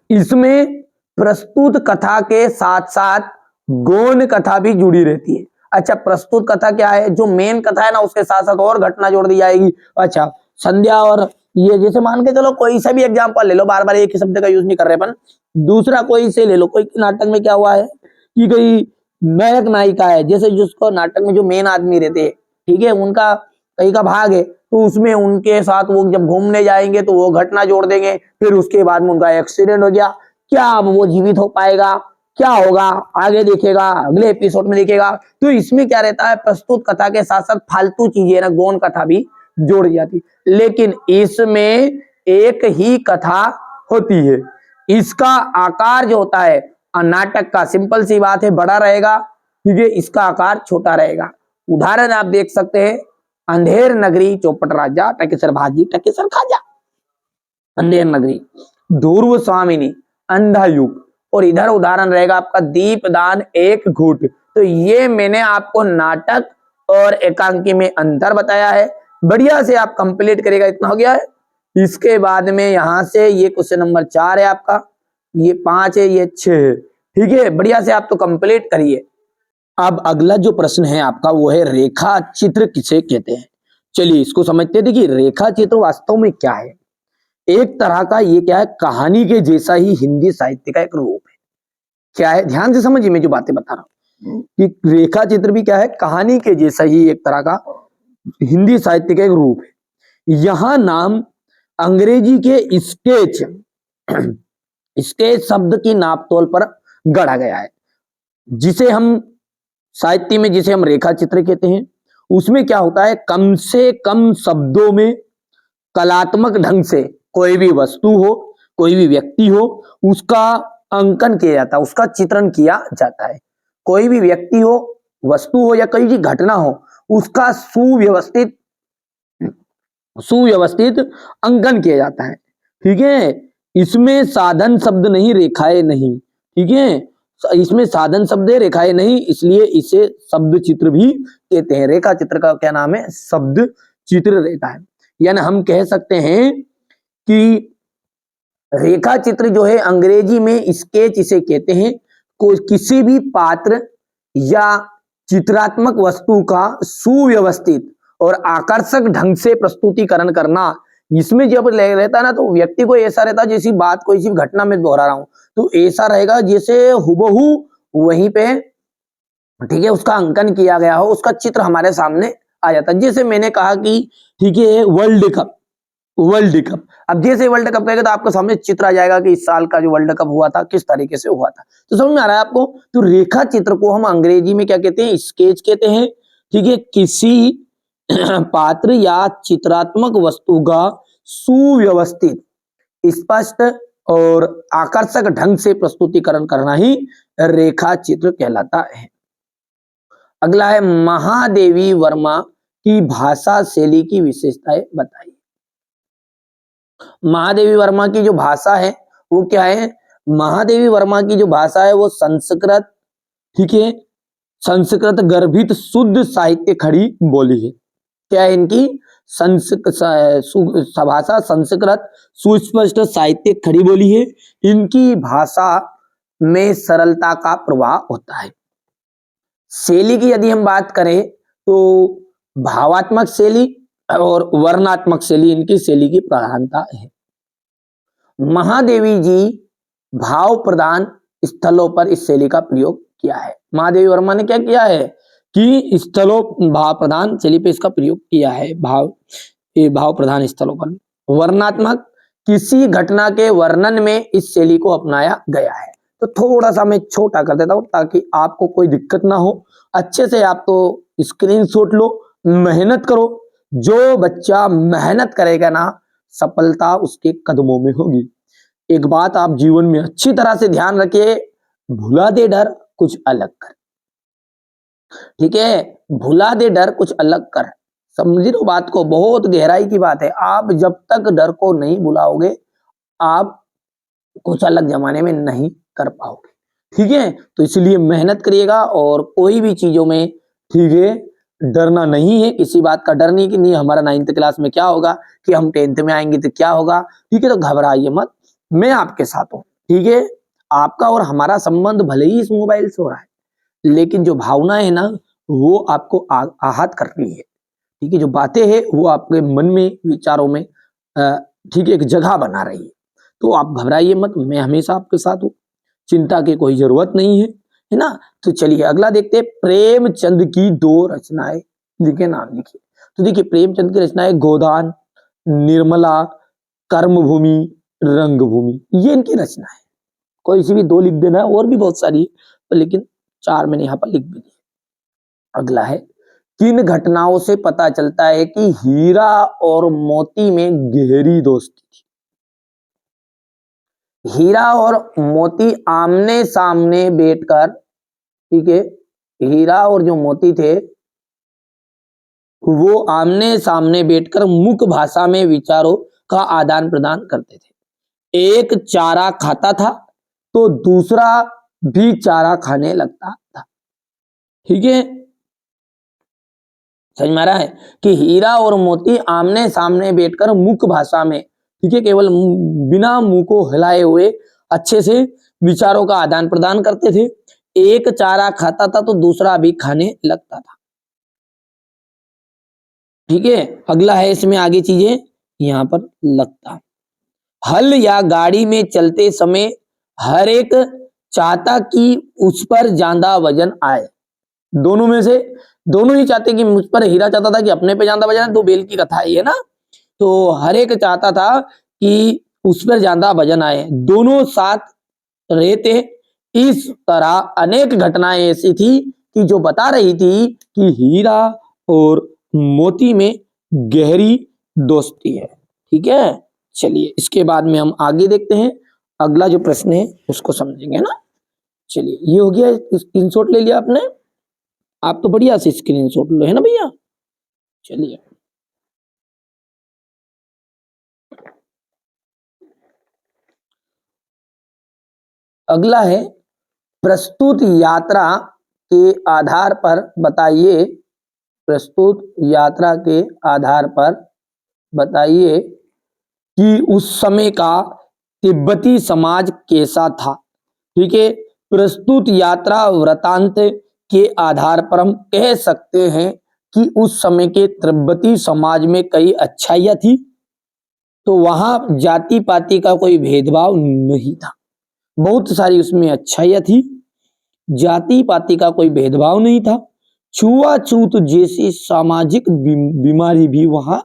इसमें प्रस्तुत कथा के साथ साथ गौण कथा भी जुड़ी रहती है। अच्छा, प्रस्तुत कथा क्या है? जो मेन कथा है ना उसके साथ साथ और घटना जोड़ दी जाएगी। अच्छा, संध्या और ये जैसे मान के चलो कोई सा भी एग्जाम्पल ले लो, बार बार एक ही शब्द का यूज नहीं कर रहे अपन, दूसरा कोई से ले लो। कोई नाटक में क्या हुआ है कि कोई नायक नायिका है, जैसे जिसको नाटक में जो मेन आदमी रहते हैं, ठीक है, उनका कहीं का भाग है, तो उसमें उनके साथ वो जब घूमने जाएंगे तो वो घटना जोड़ देंगे। फिर उसके बाद में उनका एक्सीडेंट हो गया, क्या अब वो जीवित हो पाएगा, क्या होगा आगे देखेगा, अगले एपिसोड में देखेगा। तो इसमें क्या रहता है, प्रस्तुत कथा के साथ साथ फालतू चीजें ना गौण कथा भी जोड़ जाती, लेकिन इसमें एक ही कथा होती है। इसका आकार जो होता है नाटक का, सिंपल सी बात है, बड़ा रहेगा, ठीक है, इसका आकार छोटा रहेगा। उदाहरण आप देख सकते हैं, अंधेर नगरी चौपट राजा, टकेसर भाजी टकेसर खाजा। अंधेर नगरी, ध्रुव स्वामिनी, अंधा युग, और इधर उदाहरण रहेगा आपका दीपदान एक घूट। तो ये मैंने आपको नाटक और एकांकी में अंतर बताया है, बढ़िया से आप कंप्लीट करेगा। इतना हो गया है। इसके बाद में यहां से ये क्वेश्चन नंबर 4 है आपका, ये 5 है, ये 6 है, ठीक है, बढ़िया से आप तो कंप्लीट करिए। अब अगला जो प्रश्न है आपका वो है रेखा चित्र किसे कहते हैं। चलिए इसको समझते हैं। देखिए रेखा चित्र वास्तव में क्या है, एक तरह का ये क्या है, कहानी के जैसा ही हिंदी साहित्य का एक रूप है। क्या है, ध्यान से समझिए मैं जो बातें बता रहा हूं, कि रेखा चित्र भी क्या है, कहानी के जैसा ही एक तरह का हिंदी साहित्य का एक रूप है। यहां नाम अंग्रेजी के स्केच स्केच शब्द की नापतोल पर गढ़ा गया है, जिसे हम साहित्य में जिसे हम रेखा चित्र कहते हैं। उसमें क्या होता है, कम से कम शब्दों में कलात्मक ढंग से कोई भी वस्तु हो, कोई भी व्यक्ति हो, उसका अंकन किया जाता है, उसका चित्रण किया जाता है। कोई भी व्यक्ति हो, वस्तु हो या कोई भी घटना हो, उसका सुव्यवस्थित अंकन किया जाता है, ठीक है। इसमें साधन शब्द नहीं, रेखाएं नहीं, ठीक है, इसमें साधन शब्द है, रेखाएं नहीं, इसलिए इसे शब्द चित्र भी कहते हैं। रेखा चित्र का क्या नाम है, शब्द चित्र रहता है। यानी हम कह सकते हैं कि रेखा चित्र जो है अंग्रेजी में स्केच इसे कहते हैं। कोई किसी भी पात्र या चित्रात्मक वस्तु का सुव्यवस्थित और आकर्षक ढंग से प्रस्तुतिकरण करना। इसमें जब रहता है ना तो व्यक्ति को ऐसा रहता है जैसी बात कोई सी घटना में दोहरा रहा हूं, तो ऐसा रहेगा जैसे हुबहू वहीं पे, ठीक है, उसका अंकन किया गया हो, उसका चित्र हमारे सामने आ जाता है। जैसे मैंने कहा कि ठीक है वर्ल्ड कप, अब जैसे वर्ल्ड कप कहेगा तो आपके सामने चित्र आ जाएगा कि इस साल का जो वर्ल्ड कप हुआ था किस तरीके से हुआ था। तो समझ में आ रहा है आपको। तो रेखा चित्र को हम अंग्रेजी में क्या कहते हैं, स्केच कहते हैं, ठीक है। किसी पात्र या चित्रात्मक वस्तु का सुव्यवस्थित, स्पष्ट और आकर्षक ढंग से प्रस्तुतिकरण करना ही रेखा चित्र कहलाता है। अगला है महादेवी वर्मा की भाषा शैली की विशेषताएं बताइए। महादेवी वर्मा की जो भाषा है वो क्या है, महादेवी वर्मा की जो भाषा है वो संस्कृत, ठीक है, संस्कृत गर्भित शुद्ध साहित्य खड़ी बोली है। क्या है इनकी भाषा, संस्कृत सुस्पष्ट साहित्य खड़ी बोली है। इनकी भाषा में सरलता का प्रभाव होता है। शैली की यदि हम बात करें तो भावात्मक शैली और वर्णात्मक शैली इनकी शैली की प्रधानता है। महादेवी जी भाव प्रधान स्थलों पर इस शैली का प्रयोग किया है। महादेवी वर्मा ने क्या किया है कि स्थलों, भाव प्रधान शैली पे इसका प्रयोग किया है, भाव प्रधान स्थलों पर। वर्णात्मक, किसी घटना के वर्णन में इस शैली को अपनाया गया है। तो थोड़ा सा मैं छोटा कर देता हूं ताकि आपको कोई दिक्कत ना हो। अच्छे से आप तो स्क्रीनशॉट लो, मेहनत करो। जो बच्चा मेहनत करेगा ना, सफलता उसके कदमों में होगी। एक बात आप जीवन में अच्छी तरह से ध्यान रखिए, भुला दे डर कुछ अलग कर, ठीक है, भुला दे डर कुछ अलग कर। समझ लो बात को, बहुत गहराई की बात है। आप जब तक डर को नहीं भुलाओगे, आप कुछ अलग जमाने में नहीं कर पाओगे। ठीक है, तो इसलिए मेहनत करिएगा और कोई भी चीजों में, ठीक है, डरना नहीं है। किसी बात का डर नहीं कि नहीं हमारा 9th क्लास में क्या होगा, कि हम 10th में आएंगे तो क्या होगा। ठीक है, तो घबराइए मत, मैं आपके साथ हूँ। ठीक है, आपका और हमारा संबंध भले ही इस मोबाइल से हो रहा है, लेकिन जो भावना है ना, वो आपको आहत कर रही है। ठीक है, जो बातें हैं वो आपके मन में, विचारों में ठीक है एक जगह बना रही है। तो आप घबराइए मत, मैं हमेशा आपके साथ हूँ, चिंता की कोई जरूरत नहीं है ना। तो चलिए अगला देखते हैं, प्रेमचंद की 2 रचनाएं लिखे, नाम लिखिए। तो देखिए प्रेमचंद की रचनाएं गोदान, निर्मला, कर्मभूमि, रंगभूमि, ये इनकी रचना है। कोई सी भी 2 लिख देना, और भी बहुत सारी है, लेकिन 4 मैंने यहाँ पर लिख भी दिए। अगला है, किन घटनाओं से पता चलता है कि हीरा और मोती में गहरी दोस्ती थी। हीरा और मोती आमने सामने बैठकर, ठीक है, हीरा और जो मोती थे वो आमने सामने बैठकर मुख भाषा में विचारों का आदान प्रदान करते थे। एक चारा खाता था तो दूसरा भी चारा खाने लगता था। ठीक है, समझ में आ रहा है कि हीरा और मोती आमने सामने बैठकर मुख भाषा में, ठीक है, केवल बिना मुंह को हिलाए हुए अच्छे से विचारों का आदान प्रदान करते थे। एक चारा खाता था तो दूसरा भी खाने लगता था। ठीक है, अगला है इसमें आगे चीजें यहां पर लगता, हल या गाड़ी में चलते समय हर एक चाहता कि उस पर ज्यादा वजन आए। दोनों में से दोनों ही चाहते कि मुझ पर, हीरा चाहता था कि अपने पे ज्यादा वजन है, 2 बैल की कथा है ना, तो हर एक चाहता था कि उस पर ज्यादा वजन आए, दोनों साथ रहते। इस तरह अनेक घटनाएं ऐसी थी कि जो बता रही थी कि हीरा और मोती में गहरी दोस्ती है। ठीक है, चलिए इसके बाद में हम आगे देखते हैं, अगला जो प्रश्न है उसको समझेंगे ना। चलिए ये हो गया, स्क्रीनशॉट ले लिया आपने, आप तो बढ़िया से स्क्रीनशॉट लो, है ना भैया। चलिए अगला है, प्रस्तुत यात्रा के आधार पर बताइए, प्रस्तुत यात्रा के आधार पर बताइए कि उस समय का तिब्बती समाज कैसा था। ठीक है, प्रस्तुत यात्रा वृतांत के आधार पर हम कह सकते हैं कि उस समय के तिब्बती समाज में कई अच्छाइयां थी। तो वहां जाति पाति का कोई भेदभाव नहीं था, बहुत सारी उसमें अच्छाइयां थी, जाति पाति का कोई भेदभाव नहीं था, छुआछूत जैसी सामाजिक बीमारी भी वहां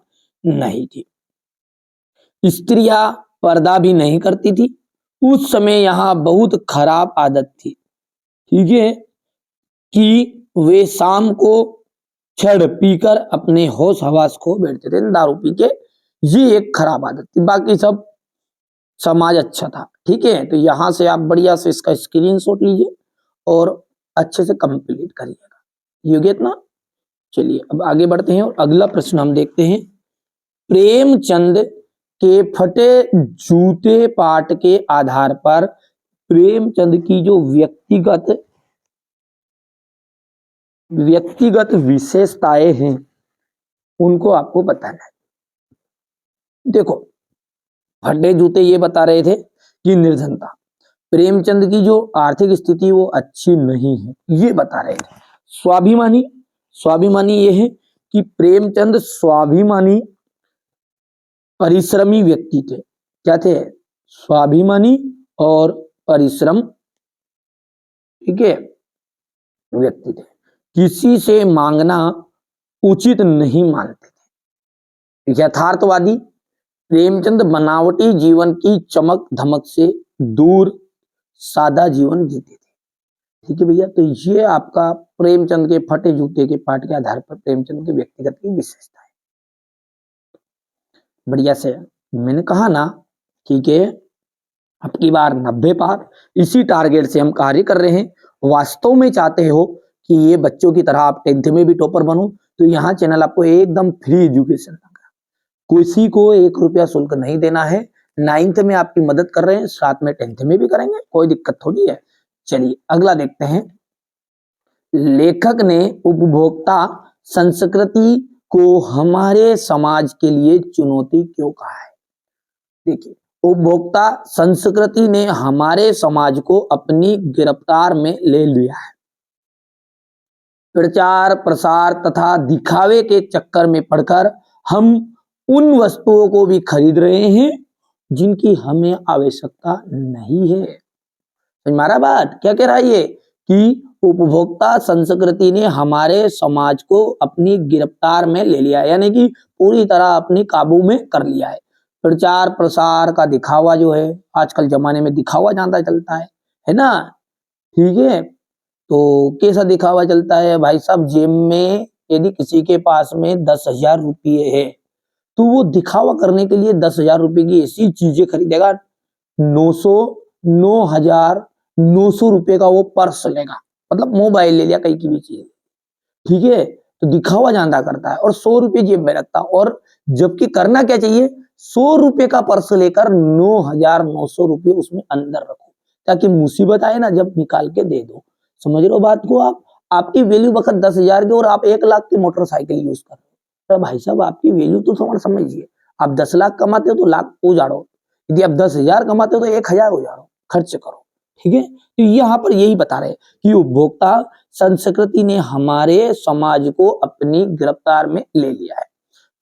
नहीं थी, स्त्रियां पर्दा भी नहीं करती थी। उस समय यहाँ बहुत खराब आदत थी, ठीक है, कि वे शाम को छड़ पीकर अपने होश हवास खो बैठते थे, दारू पी के। ये एक खराब आदत थी, बाकी सब समाज अच्छा था। ठीक है, तो यहां से आप बढ़िया से इसका स्क्रीनशॉट लीजिए और अच्छे से कंप्लीट करिएगा, ये हो गया इतना। चलिए अब आगे बढ़ते हैं और अगला प्रश्न हम देखते हैं, प्रेमचंद के फटे जूते पाठ के आधार पर प्रेमचंद की जो व्यक्तिगत विशेषताएं हैं उनको आपको बताना है। देखो फटे जूते ये बता रहे थे कि निर्धनता, प्रेमचंद की जो आर्थिक स्थिति वो अच्छी नहीं है ये बता रहे थे। स्वाभिमानी, स्वाभिमानी ये है कि प्रेमचंद स्वाभिमानी परिश्रमी व्यक्ति थे। क्या थे? स्वाभिमानी और परिश्रम, ठीक है, व्यक्ति थे। किसी से मांगना उचित नहीं मानते थे। यथार्थवादी, प्रेमचंद बनावटी जीवन की चमक धमक से दूर सादा जीवन जीते थे। ठीक है भैया, तो ये आपका प्रेमचंद के फटे जूते के पाठ के आधार पर प्रेमचंद के व्यक्तिगत की विशेषता है। बढ़िया से मैंने कहा ना, ठीक है, अब की बार 90 पार, इसी टारगेट से हम कार्य कर रहे हैं। वास्तव में चाहते हो कि ये बच्चों की तरह आप 10th में भी टॉपर बनो, तो यहाँ चैनल आपको एकदम फ्री एजुकेशन देगा। किसी को 1 रुपया शुल्क नहीं देना है। 9th में आपकी मदद कर रहे हैं, साथ में 10th में भी करेंगे, कोई दिक्कत थोड़ी है। चलिए अगला देखते हैं। लेखक ने उपभोक्ता संस्कृति को हमारे समाज के लिए चुनौती क्यों कहा है? देखिए, उपभोक्ता संस्कृति ने हमारे समाज को अपनी गिरफ्तार में ले लिया है। प्रचार प्रसार तथा दिखावे के चक्कर में पड़कर हम उन वस्तुओं को भी खरीद रहे हैं जिनकी हमें आवश्यकता नहीं है। समझ मारा बात? क्या कह रहा है ये कि उपभोक्ता संस्कृति ने हमारे समाज को अपनी गिरफ्तार में ले लिया है, यानी कि पूरी तरह अपने काबू में कर लिया है। प्रचार प्रसार का दिखावा जो है, आजकल जमाने में दिखावा ज्यादा चलता है ना? ठीक है, तो कैसा दिखावा चलता है भाई साहब? जेब में यदि किसी के पास में 10,000 रुपये है तो वो दिखावा करने के लिए 10,000 रुपये की ऐसी चीजें खरीदेगा, 9,900 रुपये का वो पर्स लेगा, मतलब मोबाइल ले लिया, कहीं की भी चीज, ठीक है, तो दिखावा ज्यादा करता है और 100 रुपये जेब में रखता है। और जबकि करना क्या चाहिए, 100 रुपये का पर्स लेकर 9,900 रुपये उसमें अंदर रखो, ताकि मुसीबत आए ना जब निकाल के दे दो। समझ रहे हो बात को आप? आपकी वैल्यू वक्त 10,000 की और आप 1 लाख की मोटरसाइकिल यूज कर रहे हो, तो भाई साहब आपकी वैल्यू तो समझिए। आप 10 लाख कमाते हो तो लाख उजाड़ो, यदि आप 10,000 कमाते हो तो 1,000 उजाड़ो, खर्च करो, ठीक है। तो यहाँ पर यही बता रहे कि उपभोक्ता संस्कृति ने हमारे समाज को अपनी गिरफ्तार में ले लिया है।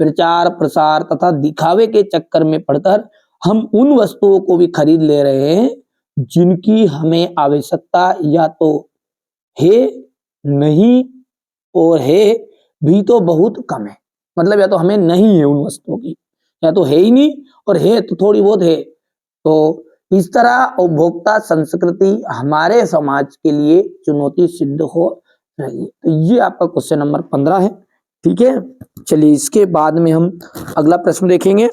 प्रचार प्रसार तथा दिखावे के चक्कर में पड़कर हम उन वस्तुओं को भी खरीद ले रहे हैं जिनकी हमें आवश्यकता या तो है नहीं, और है भी तो बहुत कम है। मतलब या तो हमें नहीं है उन वस्तुओं की, या तो है ही नहीं, और है तो थोड़ी बहुत है। तो इस तरह उपभोक्ता संस्कृति हमारे समाज के लिए चुनौती सिद्ध हो रही है। तो ये आपका क्वेश्चन नंबर 15 है, ठीक है। चलिए इसके बाद में हम अगला प्रश्न देखेंगे।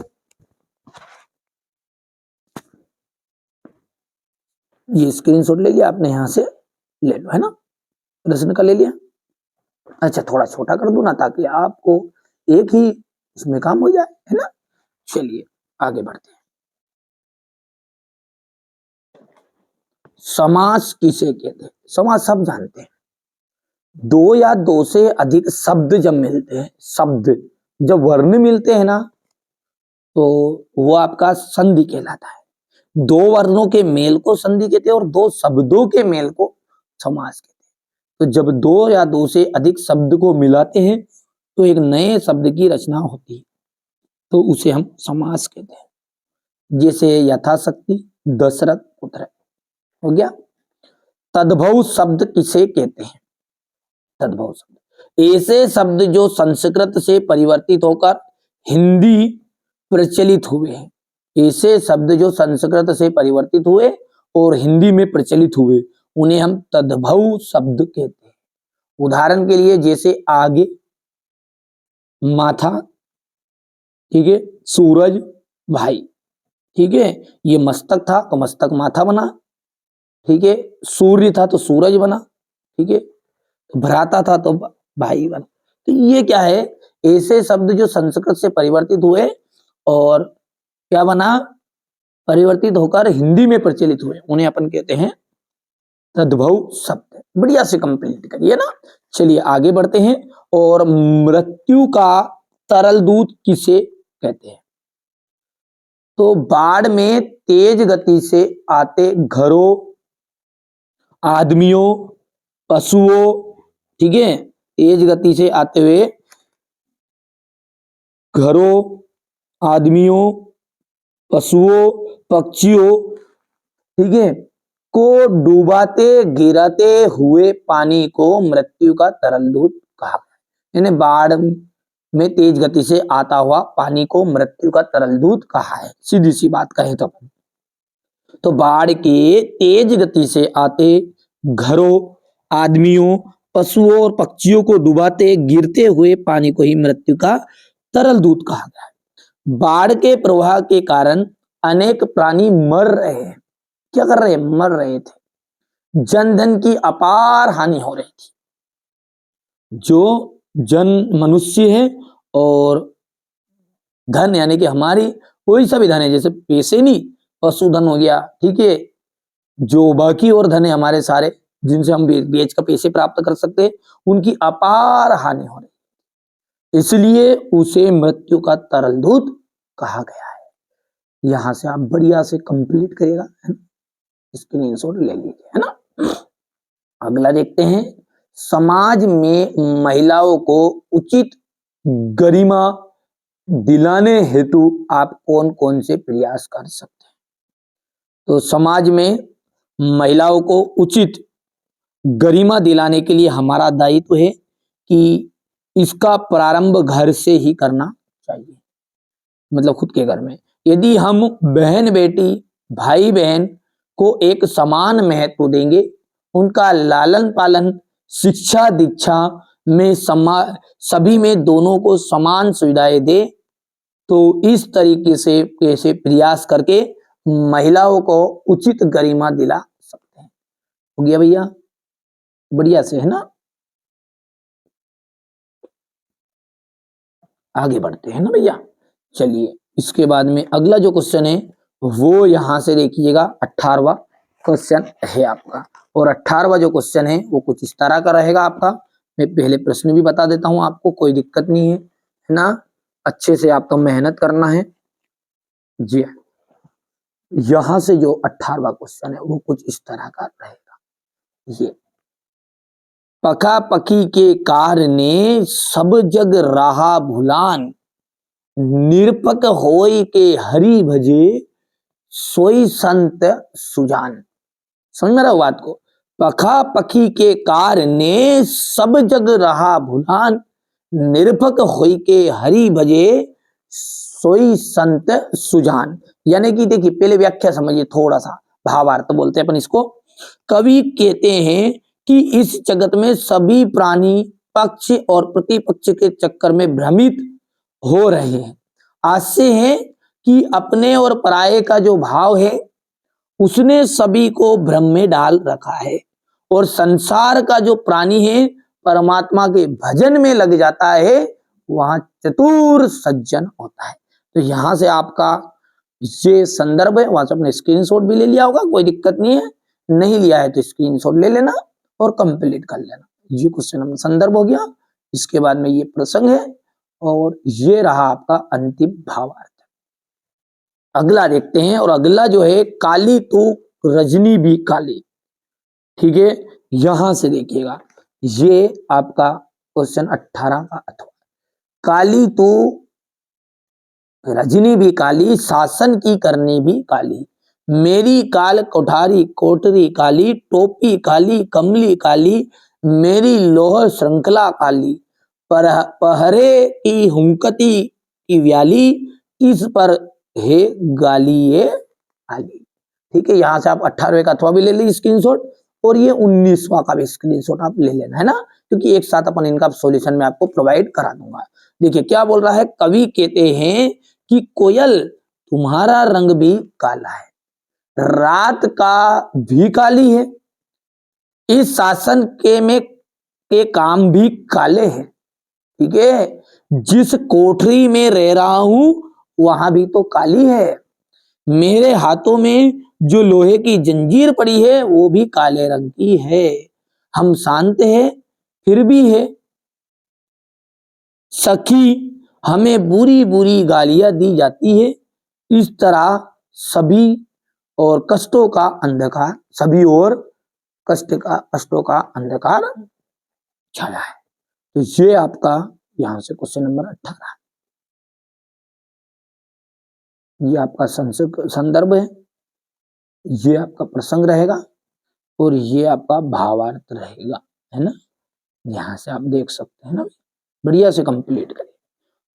ये स्क्रीनशॉट ले लिया आपने, यहां से ले लो, है ना, प्रश्न का ले लिया। अच्छा थोड़ा छोटा कर दूं ना, ताकि आपको एक ही उसमें काम हो जाए, है ना। चलिए आगे बढ़ते हैं। समास किसे कहते हैं? समास सब जानते हैं। 2 या 2 से अधिक शब्द जब मिलते हैं, शब्द जब वर्ण मिलते हैं ना, तो वो आपका संधि कहलाता है। 2 वर्णों के मेल को संधि कहते हैं और 2 शब्दों के मेल को समास कहते हैं। तो जब 2 या 2 से अधिक शब्द को मिलाते हैं तो एक नए शब्द की रचना होती है, तो उसे हम समास कहते हैं। जैसे यथाशक्ति, दशरथ, पुत्र, हो गया। तद्भव शब्द किसे कहते हैं? तद्भव शब्द ऐसे शब्द जो संस्कृत से परिवर्तित होकर हिंदी प्रचलित हुए हैं। ऐसे शब्द जो संस्कृत से परिवर्तित हुए और हिंदी में प्रचलित हुए, उन्हें हम तद्भव शब्द कहते हैं। उदाहरण के लिए जैसे आगे, माथा, ठीक है, सूरज, भाई, ठीक है, ये मस्तक था तो मस्तक माथा बना, ठीक है, सूर्य था तो सूरज बना, ठीक है, तो भ्राता था तो भाई बना। तो ये क्या है, ऐसे शब्द जो संस्कृत से परिवर्तित हुए और क्या बना, परिवर्तित होकर हिंदी में प्रचलित हुए, उन्हें अपन कहते हैं तद्भव शब्द। बढ़िया से कंप्लीट करिए ना। चलिए आगे बढ़ते हैं। और मृत्यु का तरल दूत किसे कहते हैं? तो बाढ़ में तेज गति से आते घरों, आदमियों, पशुओं, ठीक है, तेज गति से आते हुए घरों, आदमियों, पशुओं, पक्षियों, ठीक है, को डूबाते गिराते हुए पानी को मृत्यु का तरल दूत कहा। यानी बाढ़ में तेज गति से आता हुआ पानी को मृत्यु का तरल दूत कहा है, सीधी सी बात कहें तो बाढ़ के तेज गति से आते घरों, आदमियों, पशुओं और पक्षियों को डुबाते गिरते हुए पानी को ही मृत्यु का तरल दूत कहा गया है। बाढ़ के प्रवाह के कारण अनेक प्राणी मर रहे हैं। क्या कर रहे हैं? मर रहे थे। जनधन की अपार हानि हो रही थी। जो जन मनुष्य है और धन यानी कि हमारी कोई सा भी धन है, जैसे पैसे नहीं, पशुधन हो गया, ठीक है, जो बाकी और धन है हमारे सारे जिनसे हम बेच कर पैसे प्राप्त कर सकते हैं, उनकी अपार हानि हो रही, इसलिए उसे मृत्यु का तरल दूत कहा गया है। यहां से आप बढ़िया से कंप्लीट करिएगा, है ना, स्क्रीनशॉट ले लीजिए, है ना। अगला देखते हैं, समाज में महिलाओं को उचित गरिमा दिलाने हेतु आप कौन कौन से प्रयास कर सकते हैं। तो समाज में महिलाओं को उचित गरिमा दिलाने के लिए हमारा दायित्व है कि इसका प्रारंभ घर से ही करना चाहिए, मतलब खुद के घर में। यदि हम बहन बेटी भाई बहन को एक समान महत्व देंगे, उनका लालन पालन शिक्षा दीक्षा में सभी में दोनों को समान सुविधाएं दे, तो इस तरीके से कैसे प्रयास करके महिलाओं को उचित गरिमा दिला सकते हैं। हो गया भैया, बढ़िया से, है ना। आगे बढ़ते हैं ना भैया। चलिए, इसके बाद में अगला जो क्वेश्चन है वो यहां से देखिएगा, 18वां क्वेश्चन है आपका। और 18वां जो क्वेश्चन है वो कुछ इस तरह का रहेगा आपका। मैं पहले प्रश्न भी बता देता हूं आपको, कोई दिक्कत नहीं है ना। अच्छे से आपको मेहनत करना है जी। यहां से जो 18वां क्वेश्चन है वो कुछ इस तरह का रहेगा। ये पका पकी के कार ने सब जग रहा भुलान, निरपक होय के हरि भजे सोई संत सुजान। समझ में रहा बात को। पखा पखी के कार ने सब जग रहा भुलान, निरपक होय के हरि भजे सोई संत सुजान। यानी कि देखिए, पहले व्याख्या समझिए थोड़ा सा, भावार्थ बोलते हैं अपन इसको। कवि कहते हैं कि इस जगत में सभी प्राणी पक्ष और प्रतिपक्ष के चक्कर में भ्रमित हो रहे हैं। आशय है कि अपने और पराये का जो भाव है उसने सभी को भ्रम में डाल रखा है, और संसार का जो प्राणी है परमात्मा के भजन में लग जाता है, वहां चतुर सज्जन होता है। तो यहां से आपका ये संदर्भ है, वहां से अपने स्क्रीनशॉट भी ले लिया होगा, कोई दिक्कत नहीं है। नहीं लिया है तो स्क्रीनशॉट ले लेना और कंप्लीट कर लेना। ये क्वेश्चन नंबर संदर्भ हो गया। इसके बाद में ये प्रसंग है और ये रहा आपका अंतिम भावार्थ। अगला देखते हैं, और अगला जो है, काली तो रजनी भी काली, ठीक है। यहां से देखिएगा, ये आपका क्वेश्चन 18 का अथवा, काली तो रजनी भी काली, शासन की करनी भी काली, मेरी काल कोठारी कोटरी काली, टोपी काली कमली काली, मेरी लोह श्रृंखला काली, पहरे की हुंकती की व्याली, किस पर है गाली ये आली। ठीक है, यहां से आप 18वें का अथवा भी ले लीजिए स्क्रीनशॉट, और ये 19वां का भी स्क्रीनशॉट आप ले लेना, है ना, क्योंकि एक साथ अपन इनका सॉल्यूशन में आपको प्रोवाइड करा दूंगा। देखिए क्या बोल रहा है, कवि कहते हैं कि कोयल तुम्हारा रंग भी काला है, रात का भी काली है, इस शासन के काम भी काले हैं, ठीक है, जिस कोठरी में रह रहा हूं वहां भी तो काली है, मेरे हाथों में जो लोहे की जंजीर पड़ी है वो भी काले रंग की है, हम शांत हैं फिर भी है, सखी हमें बुरी बुरी गालियां दी जाती है, इस तरह सभी और कष्टों का अंधकार, सभी और कष्टों का अंधकार छाया है। तो ये आपका यहां से क्वेश्चन नंबर 18, ये आपका संदर्भ है, ये आपका प्रसंग रहेगा और ये आपका भावार्थ रहेगा, है ना। यहां से आप देख सकते हैं ना, बढ़िया से कंप्लीट करें।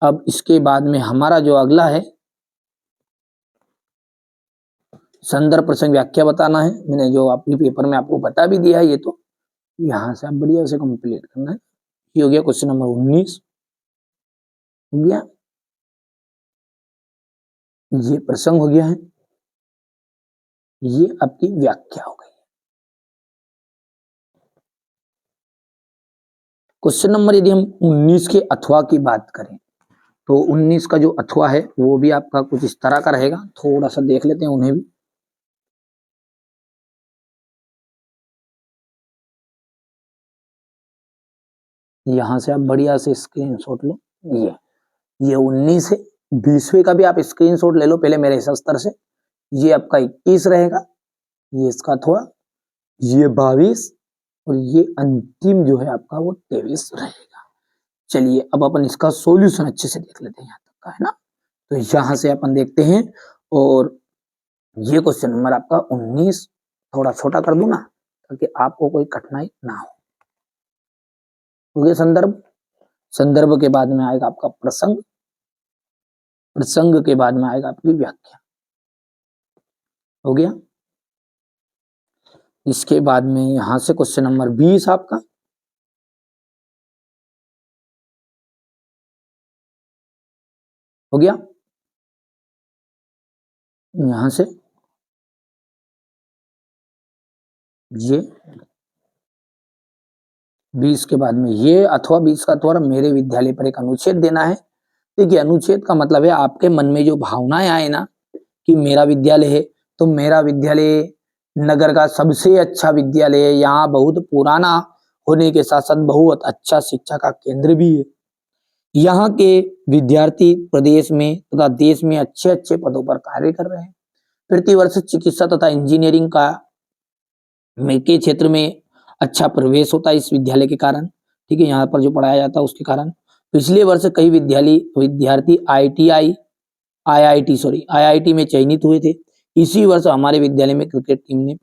अब इसके बाद में हमारा जो अगला है, संदर्भ प्रसंग व्याख्या बताना है। मैंने जो अपने पेपर में आपको बता भी दिया है, ये तो यहां से आप बढ़िया से कंप्लीट करना है। ये हो गया क्वेश्चन नंबर 19, हो गया, ये प्रसंग हो गया है, ये आपकी व्याख्या हो गई। क्वेश्चन नंबर यदि हम 19 के अथवा की बात करें तो 19 का जो अथवा है वो भी आपका कुछ इस तरह का रहेगा, थोड़ा सा देख लेते हैं उन्हें भी। यहां से आप बढ़िया से स्क्रीनशॉट लो। ये 19 है। 20वें का भी आप स्क्रीनशॉट ले लो पहले मेरे हिसाब स्तर से। ये आपका 21 रहेगा, ये इसका अथवा, ये 22 और ये अंतिम जो है आपका वो 23 रहेगा। चलिए अब अपन इसका सॉल्यूशन अच्छे से देख लेते हैं, यहाँ तक का है ना। तो यहां से अपन देखते हैं और ये क्वेश्चन नंबर आपका 19 थोड़ा छोटा कर दूं ना ताकि आपको कोई कठिनाई ना हो। हो गया संदर्भ। संदर्भ के बाद में आएगा आपका प्रसंग, प्रसंग के बाद में आएगा आपकी व्याख्या। हो गया। इसके बाद में यहां से क्वेश्चन नंबर 20 आपका, हो गया। यहां से ये 20 के बाद में ये अथवा 20 का अथवा मेरे विद्यालय पर एक अनुच्छेद देना है। देखिए अनुच्छेद का मतलब है आपके मन में जो भावनाएं आए ना कि मेरा विद्यालय है, तो मेरा विद्यालय नगर का सबसे अच्छा विद्यालय है, यहाँ बहुत पुराना होने के साथ साथ बहुत अच्छा शिक्षा का केंद्र भी है। यहाँ के विद्यार्थी प्रदेश में तथा देश में अच्छे अच्छे पदों पर कार्य कर रहे हैं। प्रतिवर्ष चिकित्सा तथा इंजीनियरिंग का के क्षेत्र में अच्छा प्रवेश होता है इस विद्यालय के कारण। ठीक है, यहाँ पर जो पढ़ाया जाता है उसके कारण। पिछले वर्ष कई विद्यार्थी आईआईटी में चयनित हुए थे। इसी वर्ष हमारे विद्यालय में क्रिकेट टीम ने